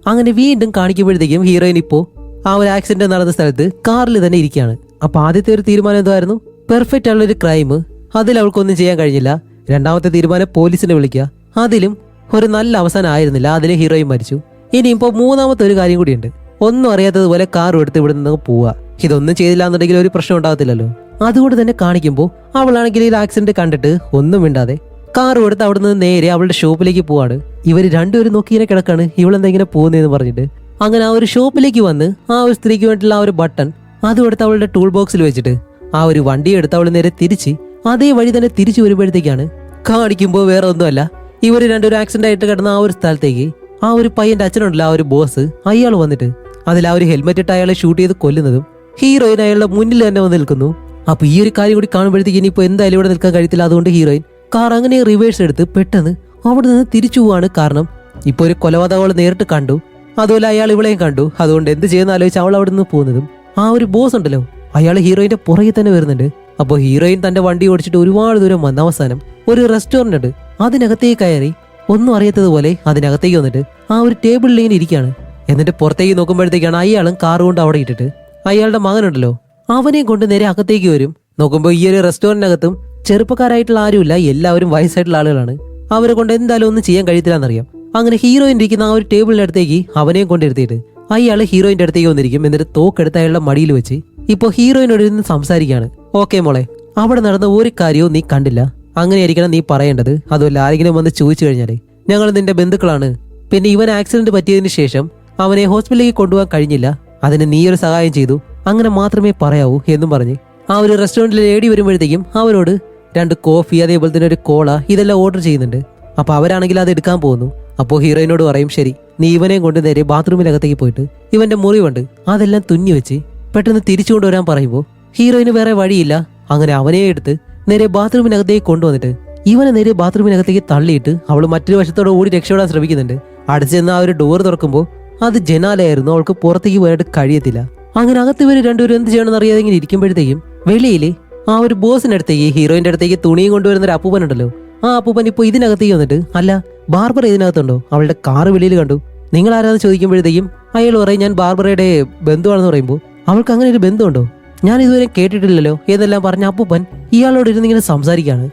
അങ്ങനെ വീണ്ടും കാണിക്കുമ്പോഴത്തേക്കും ഹീറോയിൻ ഇപ്പോൾ ആ ഒരു ആക്സിഡന്റ് നടന്ന സ്ഥലത്ത് കാറിൽ തന്നെ ഇരിക്കുകയാണ്. അപ്പൊ ആദ്യത്തെ ഒരു തീരുമാനം എന്തായിരുന്നു, പെർഫെക്റ്റ് ആയുള്ള ഒരു ക്രൈം, അതിൽ അവൾക്കൊന്നും ചെയ്യാൻ കഴിഞ്ഞില്ല. 2ാമത്തെ തീരുമാനം പോലീസിനെ വിളിക്കുക, അതിലും ഒരു നല്ല അവസാനം ആയിരുന്നില്ല, അതിലെ ഹീറോയിൻ മരിച്ചു. ഇനിയിപ്പോൾ 3ാമത്തെ ഒരു കാര്യം കൂടിയുണ്ട്, ഒന്നും അറിയാത്തതുപോലെ കാർ എടുത്ത് ഇവിടെ നിന്ന് പോവുക. ഇതൊന്നും ചെയ്തില്ല എന്നുണ്ടെങ്കിൽ ഒരു പ്രശ്നം ഉണ്ടാകത്തില്ലല്ലോ. അതുകൊണ്ട് തന്നെ കാണിക്കുമ്പോൾ അവളാണെങ്കിൽ ഈ ആക്സിഡന്റ് കണ്ടിട്ട് ഒന്നും മിണ്ടാതെ കാർ എടുത്ത് അവിടെ നിന്ന് നേരെ അവളുടെ ഷോപ്പിലേക്ക് പോവാണ്. ഇവര് രണ്ടുപേരും നോക്കി ഇങ്ങനെ കിടക്കാണ്, ഇവളെന്താ ഇങ്ങനെ പോകുന്നതെന്ന് പറഞ്ഞിട്ട്. അങ്ങനെ ആ ഒരു ഷോപ്പിലേക്ക് വന്ന് ആ ഒരു സ്ത്രീക്ക് വേണ്ടിയിട്ടുള്ള ആ ഒരു ബട്ടൺ അതും എടുത്ത് അവളുടെ ടൂൾ ബോക്സിൽ വെച്ചിട്ട് ആ ഒരു വണ്ടി എടുത്ത് അവൾ നേരെ തിരിച്ച് അതേ വഴി തന്നെ തിരിച്ചു വരുമ്പോഴത്തേക്കാണ് കാണിക്കുമ്പോൾ വേറെ ഒന്നുമല്ല, ഇവര് രണ്ടുപേരും ആക്സിഡന്റ് ആയിട്ട് കിടന്ന ആ ഒരു സ്ഥലത്തേക്ക് ആ ഒരു പയ്യന്റെ അച്ഛനുണ്ടല്ലോ ആ ഒരു ബോസ് അയാൾ വന്നിട്ട് അതിൽ ആ ഒരു ഹെൽമെറ്റ് ഇട്ട് അയാളെ ഷൂട്ട് ചെയ്ത് കൊല്ലുന്നതും ഹീറോയിൻ അയാളുടെ മുന്നിൽ തന്നെ വന്ന് നിൽക്കുന്നു. അപ്പൊ ഈ ഒരു കാര്യം കൂടി കാണുമ്പോഴത്തേക്ക് ഇനിയിപ്പോ എന്തായാലും ഇവിടെ നിൽക്കാൻ കഴിയത്തില്ല. അതുകൊണ്ട് ഹീറോയിൻ കാർ അങ്ങനെ റിവേഴ്സ് എടുത്ത് പെട്ടെന്ന് അവിടെ നിന്ന് തിരിച്ചു പോവാണ്. കാരണം ഇപ്പൊ ഒരു കൊലപാതകം അവൾ നേരിട്ട് കണ്ടു, അതുപോലെ അയാൾ ഇവളെയും കണ്ടു. അതുകൊണ്ട് എന്ത് ചെയ്യുന്ന ആലോചിച്ച് അവൾ അവിടെ നിന്ന് പോകുന്നതും ആ ഒരു ബോസ് ഉണ്ടല്ലോ അയാൾ ഹീറോയിന്റെ പുറകെ തന്നെ വരുന്നുണ്ട്. അപ്പോൾ ഹീറോയിൻ തന്റെ വണ്ടി ഓടിച്ചിട്ട് ഒരുപാട് ദൂരം വന്ന അവസാനം ഒരു റെസ്റ്റോറന്റ് ഉണ്ട്, അതിനകത്തേക്ക് കയറി ഒന്നും അറിയാത്തതുപോലെ അതിനകത്തേക്ക് വന്നിട്ട് ആ ഒരു ടേബിളിൽ ഇങ്ങനെ ഇരിക്കുകയാണ്. എന്നിട്ട് പുറത്തേക്ക് നോക്കുമ്പോഴത്തേക്കാണ് അയാളും കാർ കൊണ്ട് അവിടെ ഇട്ടിട്ട് അയാളുടെ മകനുണ്ടല്ലോ അവനെ കൊണ്ട് നേരെ അകത്തേക്ക് വരും. നോക്കുമ്പോൾ ഈ ഒരു റെസ്റ്റോറന്റിനകത്തും ചെറുപ്പക്കാരായിട്ടുള്ള ആരുമില്ല, എല്ലാവരും വയസ്സായിട്ടുള്ള ആളുകളാണ്. അവരെ കൊണ്ട് എന്തായാലും ഒന്നും ചെയ്യാൻ കഴിയത്തില്ലെന്നറിയാം. അങ്ങനെ ഹീറോയിൻ ഇരിക്കുന്ന ആ ഒരു ടേബിളിന്റെ അടുത്തേക്ക് അവനെയും കൊണ്ടിരുത്തിയിട്ട് അയാൾ ഹീറോയിന്റെ അടുത്തേക്ക് വന്നിരിക്കും. എന്നിട്ട് തോക്കെടുത്ത് അയാളുടെ മടിയിൽ വെച്ച് ഇപ്പോൾ ഹീറോയിനോട് ഇരുന്ന് സംസാരിക്കുകയാണ്. ഓക്കെ മോളെ, അവിടെ നടന്ന ഒരു കാര്യവും നീ കണ്ടില്ല, അങ്ങനെയായിരിക്കണം നീ പറയേണ്ടത്. അതുമല്ല ആരെങ്കിലും വന്ന് ചോദിച്ചു കഴിഞ്ഞാലേ ഞങ്ങൾ നിന്റെ ബന്ധുക്കളാണ്. പിന്നെ ഇവൻ ആക്സിഡന്റ് പറ്റിയതിനു ശേഷം അവനെ ഹോസ്പിറ്റലിലേക്ക് കൊണ്ടുപോകാൻ കഴിഞ്ഞില്ല, അതിന് നീ ഒരു സഹായം ചെയ്തു, അങ്ങനെ മാത്രമേ പറയാവൂ എന്നും പറഞ്ഞ് ആ ഒരു റെസ്റ്റോറന്റിൽ ലേഡി വരുമ്പോഴത്തേക്കും അവരോട് 2 കോഫി അതേപോലെ തന്നെ ഒരു കോള ഇതെല്ലാം ഓർഡർ ചെയ്യുന്നുണ്ട്. അപ്പൊ അവരാണെങ്കിൽ അത് എടുക്കാൻ പോകുന്നു. അപ്പോൾ ഹീറോയിനോട് പറയും ശരി, നീ ഇവനെയും കൊണ്ട് നേരെ ബാത്റൂമിനകത്തേക്ക് പോയിട്ട് ഇവന്റെ മുറിവുണ്ട് അതെല്ലാം തുന്നി വെച്ച് പെട്ടെന്ന് തിരിച്ചു കൊണ്ടുവരാൻ പറയുമ്പോൾ ഹീറോയിന് വേറെ വഴിയില്ല. അങ്ങനെ അവനെ എടുത്ത് നേരെ ബാത്റൂമിനകത്തേക്ക് കൊണ്ടുവന്നിട്ട് ഇവനെ നേരെ ബാത്റൂമിനകത്തേക്ക് തള്ളിയിട്ട് അവൾ മറ്റൊരു വശത്തോടെ ഓടി രക്ഷപ്പെടാൻ ശ്രമിക്കുന്നുണ്ട്. അടച്ചെന്ന് ആ ഒരു ഡോർ തുറക്കുമ്പോൾ അത് ജനാലയായിരുന്നു, അവൾക്ക് പുറത്തേക്ക് പോയിട്ട് കഴിയത്തില്ല. അങ്ങനെ അകത്ത് ഇവർ രണ്ടുപേരും എന്ത് ചെയ്യണമെന്ന് അറിയാതെ ഇങ്ങനെ ഇരിക്കുമ്പോഴത്തേക്കും വെളിയിൽ ആ ഒരു ബോസിന്റെ അടുത്തേക്ക് ഹീറോയിന്റെ അടുത്തേക്ക് തുണിയും കൊണ്ടുവരുന്ന ഒരു അപ്പൂപ്പനുണ്ടല്ലോ, ആ അപ്പൂപ്പൻ ഇപ്പോൾ ഇതിനകത്തേക്ക് വന്നിട്ട് അല്ല ബാർബറ ഇതിനകത്തുണ്ടോ, അവളുടെ കാറ് വെളിയിൽ കണ്ടു, നിങ്ങൾ ആരാന്ന് ചോദിക്കുമ്പോഴത്തേക്കും അയാൾ പറയും ഞാൻ ബാർബറയുടെ ബന്ധുവാണെന്ന് പറയുമ്പോൾ അവൾക്ക് അങ്ങനെ ഒരു ബന്ധമുണ്ടോ, ഞാൻ ഇതുവരെ കേട്ടിട്ടില്ലല്ലോ എന്നെല്ലാം പറഞ്ഞ അപ്പൂപ്പൻ ഇയാളോട് ഇരുന്ന് ഇങ്ങനെ സംസാരിക്കുകയാണ്.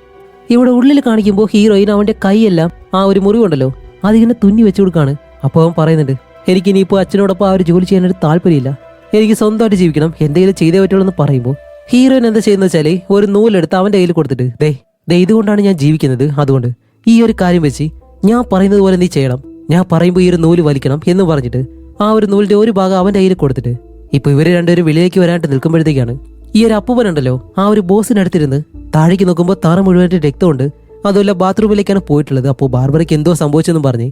ഇവിടെ ഉള്ളിൽ കാണിക്കുമ്പോൾ ഹീറോയിൻ അവന്റെ കൈയെല്ലാം ആ ഒരു മുറിവുണ്ടല്ലോ അതിങ്ങനെ തുന്നി വെച്ചു കൊടുക്കാണ്. അപ്പോൾ അവൻ പറയുന്നുണ്ട് എനിക്ക് ഇനിയിപ്പോൾ അച്ഛനോടൊപ്പം ആ ഒരു ജോലി ചെയ്യാനൊരു താല്പര്യമില്ല, എനിക്ക് സ്വന്തമായിട്ട് ജീവിക്കണം, എന്തെങ്കിലും ചെയ്തേ പറ്റുള്ളൂ എന്ന് പറയുമ്പോൾ ഹീറോയിൻ എന്താ ചെയ്യുന്നത് വെച്ചാല് ഒരു നൂലെടുത്ത് അവന്റെ കയ്യിൽ കൊടുത്തിട്ട് ദേ ഇതുകൊണ്ടാണ് ഞാൻ ജീവിക്കുന്നത്, അതുകൊണ്ട് ഈ ഒരു കാര്യം വെച്ച് ഞാൻ പറയുന്നത് പോലെ നീ ചെയ്യണം, ഞാൻ പറയുമ്പോൾ ഈ ഒരു നൂല് വലിക്കണം എന്ന് പറഞ്ഞിട്ട് ആ ഒരു നൂലിന്റെ ഒരു ഭാഗം അവന്റെ കയ്യിൽ കൊടുത്തിട്ട് ഇപ്പൊ ഇവര് രണ്ടുപേരും വെളിയിലേക്ക് വരാനായിട്ട് നിൽക്കുമ്പോഴത്തേക്കാണ് ഈ ഒരു അപ്പൂപ്പനുണ്ടല്ലോ ആ ഒരു ബോസിനടുത്തിരുന്ന് താഴേക്ക് നോക്കുമ്പോൾ തറ മുഴുവനായിട്ട് രക്തമുണ്ട്, അതുമല്ല ബാത്റൂമിലേക്കാണ് പോയിട്ടുള്ളത്. അപ്പോൾ ബാർബറയ്ക്ക് എന്തോ സംഭവിച്ചെന്നും പറഞ്ഞ്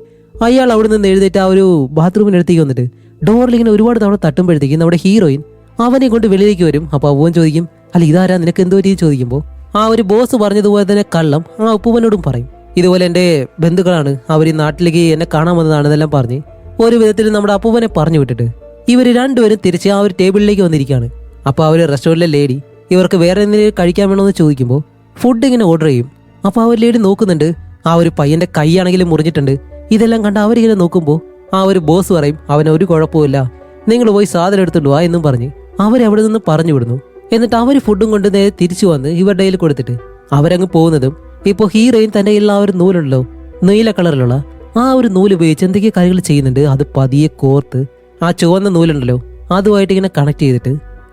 അയാൾ അവിടെ നിന്ന് എഴുന്നേറ്റ് ആ ഒരു ബാത്റൂമിനടുത്തേക്ക് വന്നിട്ട് ഡോറിൽ ഇങ്ങനെ ഒരുപാട് തവണ തട്ടുമ്പോഴത്തേക്കും നമ്മുടെ ഹീറോയിൻ അവനെ കൊണ്ട് വെളിയിലേക്ക് വരും. അപ്പോൾ അവൻ ചോദിക്കും അല്ല ഇതാരാ നിനക്ക് എന്തോ രീതി ചോദിക്കുമ്പോൾ ആ ഒരു ബോസ് പറഞ്ഞതുപോലെ തന്നെ കള്ളം ആ അപ്പൂപ്പനോടും പറയും ഇതുപോലെ എൻ്റെ ബന്ധുക്കളാണ്, അവർ ഈ നാട്ടിലേക്ക് എന്നെ കാണാൻ വന്നതാണെന്നെല്ലാം പറഞ്ഞ് ഒരു വിധത്തിൽ നമ്മുടെ അപ്പൂപ്പനെ പറഞ്ഞു വിട്ടിട്ട് ഇവർ രണ്ടുപേരും തിരിച്ച് ആ ഒരു ടേബിളിലേക്ക് വന്നിരിക്കുകയാണ്. അപ്പോൾ ആ ഒരു റെസ്റ്റോറൻറ്റിലെ ലേഡി ഇവർക്ക് വേറെ എന്തെങ്കിലും കഴിക്കാൻ വേണമെന്ന് ചോദിക്കുമ്പോൾ ഫുഡ് ഇങ്ങനെ ഓർഡർ ചെയ്യും. അപ്പോൾ ആ ഒരു ലേഡി നോക്കുന്നുണ്ട്, ആ ഒരു പയ്യന്റെ കൈയാണെങ്കിലും മുറിഞ്ഞിട്ടുണ്ട്. ഇതെല്ലാം കണ്ട് അവരിങ്ങനെ നോക്കുമ്പോൾ ആ ഒരു ബോസ് പറയും അവന് ഒരു കുഴപ്പമില്ല, നിങ്ങൾ പോയി സാധനം എടുത്തുകൊണ്ട് വാ എന്നും പറഞ്ഞ് അവരവിടെ നിന്ന് പറഞ്ഞു വിടുന്നു. എന്നിട്ട് അവർ ഫുഡും കൊണ്ട് നേരെ തിരിച്ചു വന്ന് ഇവരുടെ കയ്യിൽ കൊടുത്തിട്ട് അവരങ്ങ് പോകുന്നതും ഇപ്പോൾ ഹീറോയിൻ തന്റെ കയ്യിലുള്ള ആ ഒരു നൂലുണ്ടല്ലോ നീല കളറിലുള്ള ആ ഒരു നൂല് ഉപയോഗിച്ച് എന്തൊക്കെയോ കാര്യങ്ങൾ ചെയ്യുന്നുണ്ട്. അത് പതിയെ കോർത്ത് ആ ചുവന്ന നൂലുണ്ടല്ലോ അതുമായിട്ട് ഇങ്ങനെ കണക്ട് ചെയ്തിട്ട്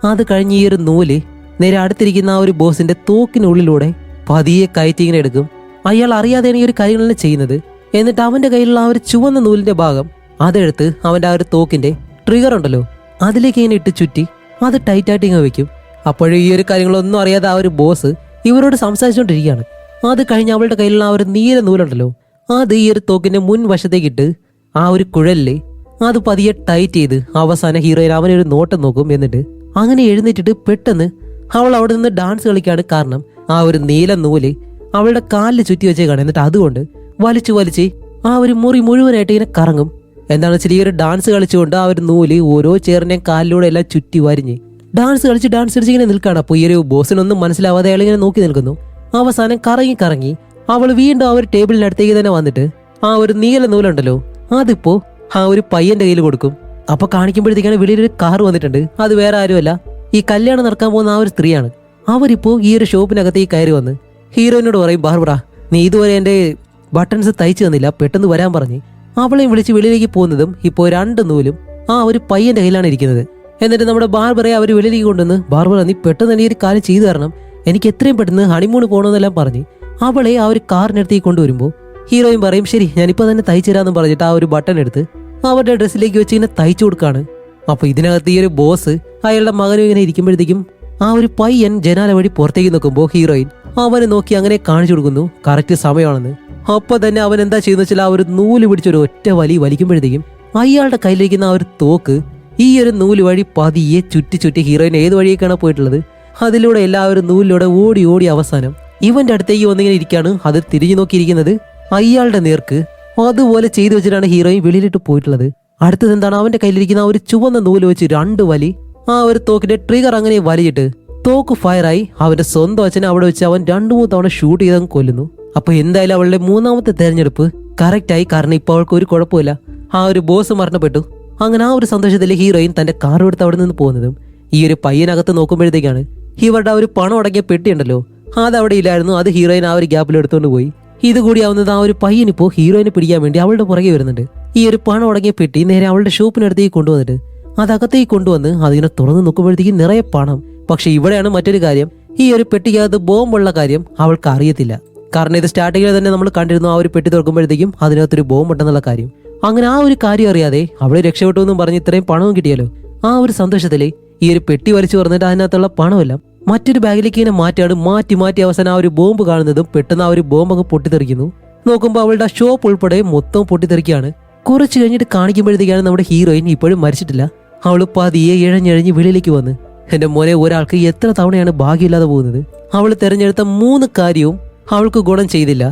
അത് കഴിഞ്ഞ് ഈ ഒരു നൂല് നേരെ അടുത്തിരിക്കുന്ന ആ ഒരു ബോസിന്റെ തോക്കിനുള്ളിലൂടെ പതിയെ കയറ്റി ഇങ്ങനെ എടുക്കും. അയാൾ അറിയാതെയാണ് ഈ ഒരു കാര്യങ്ങളെല്ലാം ചെയ്യുന്നത്. എന്നിട്ട് അവന്റെ കയ്യിലുള്ള ആ ഒരു ചുവന്ന നൂലിന്റെ ഭാഗം അതെടുത്ത് അവന്റെ ആ ഒരു തോക്കിന്റെ ട്രിഗർ ഉണ്ടല്ലോ അതിലേക്ക് ഇങ്ങനെ ഇട്ട് ചുറ്റി അത് ടൈറ്റായിട്ട് ഇങ്ങനെ വെക്കും. അപ്പോഴും ഈ ഒരു കാര്യങ്ങളൊന്നും അറിയാതെ ആ ഒരു ബോസ് ഇവരോട് സംസാരിച്ചുകൊണ്ടിരിക്കുകയാണ്. അത് കഴിഞ്ഞ് അവളുടെ കയ്യിലുള്ള ആ ഒരു നീല നൂലുണ്ടല്ലോ അത് ഈ ഒരു തോക്കിന്റെ മുൻവശത്തേക്ക് ഇട്ട് ആ ഒരു കുഴലില് അത് പതിയെ ടൈറ്റ് ചെയ്ത് അവസാനം ഹീറോയിൻ അവനൊരു നോട്ടം നോക്കും. എന്നിട്ട് അങ്ങനെ എഴുന്നേറ്റിട്ട് പെട്ടെന്ന് അവൾ അവിടെ നിന്ന് ഡാൻസ് കളിക്കാണ്. കാരണം ആ ഒരു നീല നൂല് അവളുടെ കാലിൽ ചുറ്റി വെച്ചേക്കാണ്. എന്നിട്ട് അതുകൊണ്ട് വലിച്ച് ആ ഒരു മുറി മുഴുവനായിട്ട് ഇങ്ങനെ കറങ്ങും. എന്താണെന്ന് വെച്ചാൽ ഈ ഒരു ഡാൻസ് കളിച്ചുകൊണ്ട് ആ ഒരു നൂല് ഓരോ ചേറിനെയും കാലിലൂടെ എല്ലാം ചുറ്റി വരിഞ്ഞ് ഡാൻസ് കളിച്ച് ഇങ്ങനെ നിൽക്കുകയാണ്. അപ്പോൾ ഈ ഒരു ബോസിനൊന്നും മനസ്സിലാവാതെ അയാൾ ഇങ്ങനെ നോക്കി നിൽക്കുന്നു. അവസാനം കറങ്ങി അവൾ വീണ്ടും ആ ഒരു ടേബിളിനടുത്തേക്ക് തന്നെ വന്നിട്ട് ആ ഒരു നീല നൂലുണ്ടല്ലോ അതിപ്പോ ആ ഒരു പയ്യന്റെ കയ്യിൽ കൊടുക്കും. അപ്പൊ കാണിക്കുമ്പോഴത്തേക്കാണ് വെളിയിലൊരു കാർ വന്നിട്ടുണ്ട്. അത് വേറെ ആരുമല്ല, ഈ കല്യാണം നടക്കാൻ പോകുന്ന ആ ഒരു സ്ത്രീയാണ്. അവരിപ്പോ ഈ ഒരു ഷോപ്പിനകത്തേക്ക് കയറി വന്ന് ഹീറോയിനോട് പറയും ബാർബറ നീ ഇതുവരെ എന്റെ ബട്ടൺസ് തയ്ച്ചു തന്നില്ല, പെട്ടെന്ന് വരാൻ പറഞ്ഞ് അവളെയും വിളിച്ച് വെളിയിലേക്ക് പോകുന്നതും ഇപ്പോൾ 2 നൂലും ആ ഒരു പയ്യന്റെ കയ്യിലാണ് ഇരിക്കുന്നത്. എന്നിട്ട് നമ്മുടെ ബാർബറയെ അവർ വെളിയിലേക്ക് കൊണ്ടുവന്ന് ബാർബറ നീ പെട്ടെന്ന് തന്നെ ഈ ഒരു കാര്യം ചെയ്തു തരണം, എനിക്ക് എത്രയും പെട്ടെന്ന് ഹണിമൂണ് പോകണമെന്നെല്ലാം പറഞ്ഞ് അവളെ ആ ഒരു കാറിനടുത്തേക്ക് കൊണ്ടുവരുമ്പോൾ ഹീറോയിൻ പറയും ശരി ഞാനിപ്പോൾ തന്നെ തയ്ച്ചു തരാമെന്ന് പറഞ്ഞിട്ട് ആ ഒരു ബട്ടൺ എടുത്ത് അവരുടെ ഡ്രസ്സിലേക്ക് വെച്ച് ഇങ്ങനെ തയ്ച്ചു കൊടുക്കാണ്. അപ്പൊ ഇതിനകത്ത് ഈ ഒരു ബോസ് അയാളുടെ മകനും ഇങ്ങനെ ഇരിക്കുമ്പോഴത്തേക്കും ആ ഒരു പയ്യൻ ജനാല വഴി പുറത്തേക്ക് നോക്കുമ്പോൾ ഹീറോയിൻ അവനെ നോക്കി അങ്ങനെ കാണിച്ചു കൊടുക്കുന്നു കറക്റ്റ് സമയമാണെന്ന്. അപ്പൊ തന്നെ അവൻ എന്താ ചെയ്യുന്ന വെച്ചാൽ ആ ഒരു നൂല് പിടിച്ചൊരു ഒറ്റ വലിക്കുമ്പോഴത്തേക്കും അയാളുടെ കയ്യിലിരിക്കുന്ന ആ ഒരു തോക്ക് ഈ ഒരു നൂല് വഴി പതിയെ ചുറ്റി ഹീറോയിൻ ഏത് വഴിയേക്കാണ് പോയിട്ടുള്ളത് അതിലൂടെ എല്ലാവരും നൂലിലൂടെ ഓടി അവസാനം ഇവന്റെ അടുത്തേക്ക് വന്നിങ്ങനെ ഇരിക്കുകയാണ്. അത് തിരിഞ്ഞു നോക്കിയിരിക്കുന്നത് അയാളുടെ നേർക്ക്. അതുപോലെ ചെയ്തു വെച്ചിട്ടാണ് ഹീറോയിൻ വെളിയിലിട്ട് പോയിട്ടുള്ളത്. അടുത്തത് എന്താണ്, അവന്റെ കയ്യിലിരിക്കുന്ന ആ ഒരു ചുവന്ന നൂല് വെച്ച് 2 വലി ആ ഒരു തോക്കിന്റെ ട്രിഗർ അങ്ങനെ വലിയിട്ട് തോക്ക് ഫയറായി അവന്റെ സ്വന്തം അച്ഛനെ അവിടെ വെച്ച് അവൻ 2-3 തവണ ഷൂട്ട് ചെയ്തങ്ങ് കൊല്ലുന്നു. അപ്പൊ എന്തായാലും അവളുടെ 3ാമത്തെ തെരഞ്ഞെടുപ്പ് കറക്റ്റായി. കാരണം ഇപ്പൊ അവൾക്ക് ഒരു കുഴപ്പമില്ല, ആ ഒരു ബോസ് മരണപ്പെട്ടു. അങ്ങനെ ആ ഒരു സന്തോഷത്തിൽ ഹീറോയിൻ തന്റെ കാർ എടുത്ത് അവിടെ നിന്ന് പോകുന്നതും ഈ ഒരു പയ്യനകത്ത് നോക്കുമ്പോഴത്തേക്കാണ് ഇവരുടെ ആ ഒരു പണം അടങ്ങിയ പെട്ടിയുണ്ടല്ലോ അതവിടെ ഇല്ലായിരുന്നു. അത് ഹീറോയിൻ ആ ഒരു ഗ്യാപ്പിൽ എടുത്തുകൊണ്ട് പോയി. ഇതുകൂടി ആവുന്നത് ആ ഒരു പയ്യനിപ്പോ ഹീറോയിനെ പിടിക്കാൻ വേണ്ടി അവളുടെ പുറകെ വരുന്നുണ്ട്. ഈ ഒരു പണം അടങ്ങിയ പെട്ടി നേരെ അവളുടെ ഷോപ്പിനടുത്തേക്ക് കൊണ്ടുവന്നിട്ട് അതകത്തേക്ക് കൊണ്ടുവന്ന് അതിനെ തുറന്ന് നോക്കുമ്പോഴത്തേക്ക് നിറയെ പണം. പക്ഷെ ഇവിടെയാണ് മറ്റൊരു കാര്യം, ഈ ഒരു പെട്ടിക്കകത്ത് ബോംബുള്ള കാര്യം അവൾക്ക് അറിയത്തില്ല. കാരണം ഇത് സ്റ്റാർട്ടിങ്ങിൽ തന്നെ നമ്മൾ കണ്ടിരുന്നു, ആ ഒരു പെട്ടി തുറക്കുമ്പോഴത്തേക്കും അതിനകത്തൊരു ബോംബ് ഉണ്ടെന്നുള്ള കാര്യം. അങ്ങനെ ആ ഒരു കാര്യം അറിയാതെ അവളെ രക്ഷപ്പെട്ടു എന്നും പറഞ്ഞ് ഇത്രയും പണവും കിട്ടിയല്ലോ. ആ ഒരു സന്തോഷത്തില് ഈ ഒരു പെട്ടി വലിച്ചു തുറന്നിട്ട് അതിനകത്തുള്ള പണമെല്ലാം മറ്റൊരു ബാഗിലേക്ക് ഇങ്ങനെ മാറ്റി അവസാനം ആ ഒരു ബോംബ് കാണുന്നതും പെട്ടെന്ന് ആ ഒരു ബോംബ് അങ്ങ് പൊട്ടിത്തെറിക്കുന്നു. നോക്കുമ്പോൾ അവളുടെ ഷോപ്പ് ഉൾപ്പെടെ മൊത്തം പൊട്ടിത്തെറിക്കുകയാണ്. കുറച്ച് കഴിഞ്ഞിട്ട് കാണിക്കുമ്പോഴത്തേക്കാണ് നമ്മുടെ ഹീറോയിൻ ഇപ്പോഴും മരിച്ചിട്ടില്ല. അവള് പതിയെ ഇഴഞ്ഞിഴഞ്ഞ് വെളിയിലേക്ക് വന്ന്, എന്റെ മോനെ, ഒരാൾക്ക് എത്ര തവണയാണ് ഭാഗ്യമില്ലാതെ പോകുന്നത്. അവൾ തെരഞ്ഞെടുത്ത 3 കാര്യവും അവൾക്ക് ഗുണം ചെയ്തില്ല.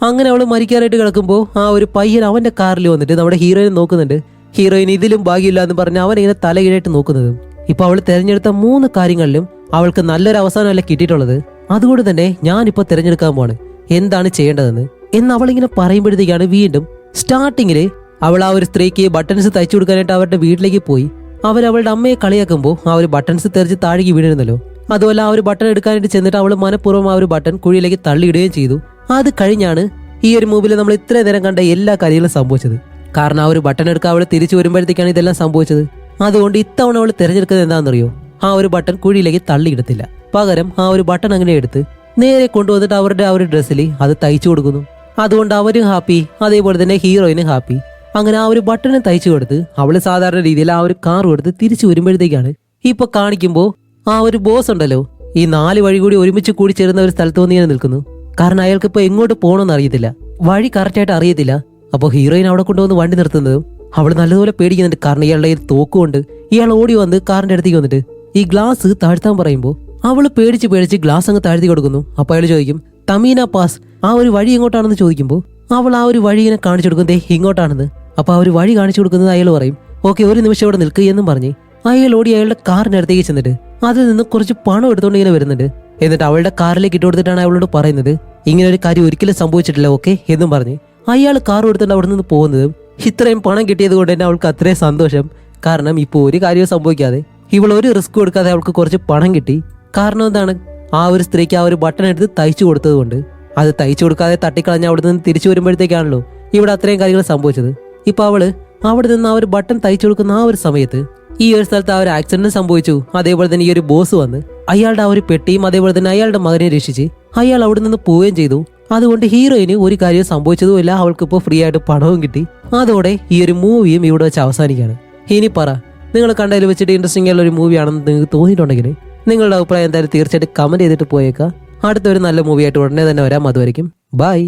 അങ്ങനെ അവൾ മരിക്കാനായിട്ട് കിടക്കുമ്പോൾ ആ ഒരു പയ്യൻ അവന്റെ കാറിൽ വന്നിട്ട് നമ്മുടെ ഹീറോയിനെ നോക്കുന്നുണ്ട്. ഹീറോയിൻ ഇതിലും ഭാഗ്യമില്ല എന്ന് പറഞ്ഞ് അവനിങ്ങനെ തലകീഴായിട്ട് നോക്കുന്നതും. ഇപ്പൊ അവൾ തെരഞ്ഞെടുത്ത 3 കാര്യങ്ങളിലും അവൾക്ക് നല്ലൊരു അവസാനമല്ല കിട്ടിയിട്ടുള്ളത്. അതുകൊണ്ട് തന്നെ ഞാനിപ്പോ തിരഞ്ഞെടുക്കാൻ പോവാണ് എന്താണ് ചെയ്യേണ്ടതെന്ന് എന്ന് അവളിങ്ങനെ പറയുമ്പോഴത്തേക്കാണ് വീണ്ടും സ്റ്റാർട്ടിങ്ങില് അവൾ ആ ഒരു സ്ത്രീക്ക് ബട്ടൺസ് തയ്ച്ചു കൊടുക്കാനായിട്ട് അവരുടെ വീട്ടിലേക്ക് പോയി. അവളുടെ അമ്മയെ കളിയാക്കുമ്പോൾ ആ ഒരു ബട്ടൺസ് തെറിച്ച് താഴേക്ക് വീണിരുന്നല്ലോ. അതുപോലെ ആ ഒരു ബട്ടൺ എടുക്കാനായിട്ട് ചെന്നിട്ട് അവൾ മനഃപൂർവ്വം ആ ഒരു ബട്ടൺ കുഴിയിലേക്ക് തള്ളിയിടുകയും ചെയ്തു. അത് കഴിഞ്ഞാണ് ഈ ഒരു മൂവിൽ നമ്മൾ ഇത്രയും നേരം കണ്ട എല്ലാ കാര്യങ്ങളും സംഭവിച്ചത്. കാരണം ആ ഒരു ബട്ടൺ എടുക്കാൻ അവൾ തിരിച്ചു വരുമ്പോഴത്തേക്കാണ് ഇതെല്ലാം സംഭവിച്ചത്. അതുകൊണ്ട് ഇത്തവണ അവൾ തിരഞ്ഞെടുക്കുന്നത് എന്താണെന്നറിയോ? ആ ഒരു ബട്ടൺ കുഴിയിലേക്ക് തള്ളിയിടത്തില്ല. പകരം ആ ഒരു ബട്ടൺ അങ്ങനെ എടുത്ത് നേരെ കൊണ്ടുവന്നിട്ട് അവരുടെ ആ ഒരു ഡ്രസ്സിൽ അത് തയ്ച്ചു കൊടുക്കുന്നു. അതുകൊണ്ട് അവരും ഹാപ്പി, അതേപോലെ തന്നെ ഹീറോയിനും ഹാപ്പി. അങ്ങനെ ആ ഒരു ബട്ടൺ തയ്ച്ചു കൊടുത്ത് അവള് സാധാരണ രീതിയിൽ ആ ഒരു കാർ കൊടുത്ത് തിരിച്ചു വരുമ്പോഴത്തേക്കാണ് ഇപ്പൊ കാണിക്കുമ്പോൾ ആ ഒരു ബോസ് ഉണ്ടല്ലോ, ഈ 4 വഴി കൂടി ഒരുമിച്ച് കൂടി ചേരുന്ന ഒരു സ്ഥലത്ത് വന്ന് ഇങ്ങനെ നിൽക്കുന്നു. കാരണം അയാൾക്ക് ഇപ്പൊ എങ്ങോട്ട് പോകണമെന്ന് അറിയത്തില്ല, വഴി കറക്റ്റായിട്ട് അറിയത്തില്ല. അപ്പോൾ ഹീറോയിൻ അവിടെ കൊണ്ടുവന്ന് വണ്ടി നിർത്തുന്നതും അവൾ നല്ലതുപോലെ പേടിക്കുന്നുണ്ട്. കാരണം ഇയാളുടെ കയ്യിൽ തോക്കുകൊണ്ട് ഇയാൾ ഓടി വന്ന് കാറിന്റെ അടുത്തേക്ക് വന്നിട്ട് ഈ ഗ്ലാസ് താഴ്ത്താൻ പറയുമ്പോൾ അവള് പേടിച്ച് ഗ്ലാസ് അങ്ങ് താഴ്ത്തി കൊടുക്കുന്നു. അപ്പൊ അയാൾ ചോദിക്കും, തമീന പാസ്, ആ ഒരു വഴി എങ്ങോട്ടാണെന്ന് ചോദിക്കുമ്പോൾ അവൾ ആ ഒരു വഴി ഇങ്ങനെ കാണിച്ചു കൊടുക്കും, ഇങ്ങോട്ടാണെന്ന്. അപ്പൊ ആ ഒരു വഴി കാണിച്ചു കൊടുക്കുന്നത് അയാൾ പറയും, ഓക്കെ ഒരു നിമിഷം ഇവിടെ നിൽക്കുക എന്നും പറഞ്ഞ് അയാൾ ഓടി അയാളുടെ കാറിന്റെ അടുത്തേക്ക് ചെന്നിട്ട് അതിൽ നിന്ന് കുറച്ച് പണം എടുത്തുകൊണ്ട് ഇങ്ങനെ വരുന്നുണ്ട്. എന്നിട്ട് അവളുടെ കാറിലേക്ക് ഇട്ട് കൊടുത്തിട്ടാണ് അവളോട് പറയുന്നത്, ഇങ്ങനെ ഒരു കാര്യം ഒരിക്കലും സംഭവിച്ചിട്ടില്ല ഓക്കെ എന്നും പറഞ്ഞ് അയാൾ കാർ എടുത്തിട്ട് അവിടെ നിന്ന് പോകുന്നതും ഇത്രയും പണം കിട്ടിയത് കൊണ്ട് തന്നെ അവൾക്ക് അത്രയും സന്തോഷം. കാരണം ഇപ്പോൾ ഒരു കാര്യവും സംഭവിക്കാതെ ഇവൾ ഒരു റിസ്ക് കൊടുക്കാതെ അവൾക്ക് കുറച്ച് പണം കിട്ടി. കാരണം എന്താണ്? ആ ഒരു സ്ത്രീക്ക് ആ ഒരു ബട്ടൺ എടുത്ത് തയ്ച്ചു കൊടുത്തത് കൊണ്ട്. അത് തയ്ച്ചു കൊടുക്കാതെ തട്ടിക്കളഞ്ഞ് അവിടെ നിന്ന് തിരിച്ചു വരുമ്പോഴത്തേക്കാണല്ലോ ഇവിടെ അത്രയും കാര്യങ്ങൾ സംഭവിച്ചത്. ഇപ്പൊ അവള് അവിടെ നിന്ന് ആ ഒരു ബട്ടൺ തയ്ച്ചു കൊടുക്കുന്ന ആ ഒരു സമയത്ത് ഈ ഒരു സ്ഥലത്ത് ആ ഒരു ആക്സിഡന്റ് സംഭവിച്ചു. അതേപോലെ തന്നെ ഈ ഒരു ബോസ് വന്ന് അയാളുടെ ആ ഒരു പെട്ടിയും അതേപോലെ തന്നെ അയാളുടെ മകനെ രക്ഷിച്ച് അയാൾ അവിടെ നിന്ന് പോവുകയും ചെയ്തു. അതുകൊണ്ട് ഹീറോയിന് ഒരു കാര്യം സംഭവിച്ചതുമില്ല, അവൾക്ക് ഇപ്പോൾ ഫ്രീ ആയിട്ട് പണവും കിട്ടി. അതോടെ ഈ ഒരു മൂവിയും ഇവിടെ വെച്ച് അവസാനിക്കുകയാണ്. ഇനി പറ, നിങ്ങൾ കണ്ടതിൽ വെച്ചിട്ട് ഇൻട്രസ്റ്റിംഗ് ആയുള്ള ഒരു മൂവിയാണെന്ന് നിങ്ങൾക്ക് തോന്നിയിട്ടുണ്ടെങ്കിൽ നിങ്ങളുടെ അഭിപ്രായം എന്തായാലും തീർച്ചയായിട്ടും കമന്റ് ചെയ്തിട്ട് പോയേക്കാം. അടുത്തൊരു നല്ല മൂവിയായിട്ട് ഉടനെ തന്നെ വരാം. അതുവരെയും ബൈ.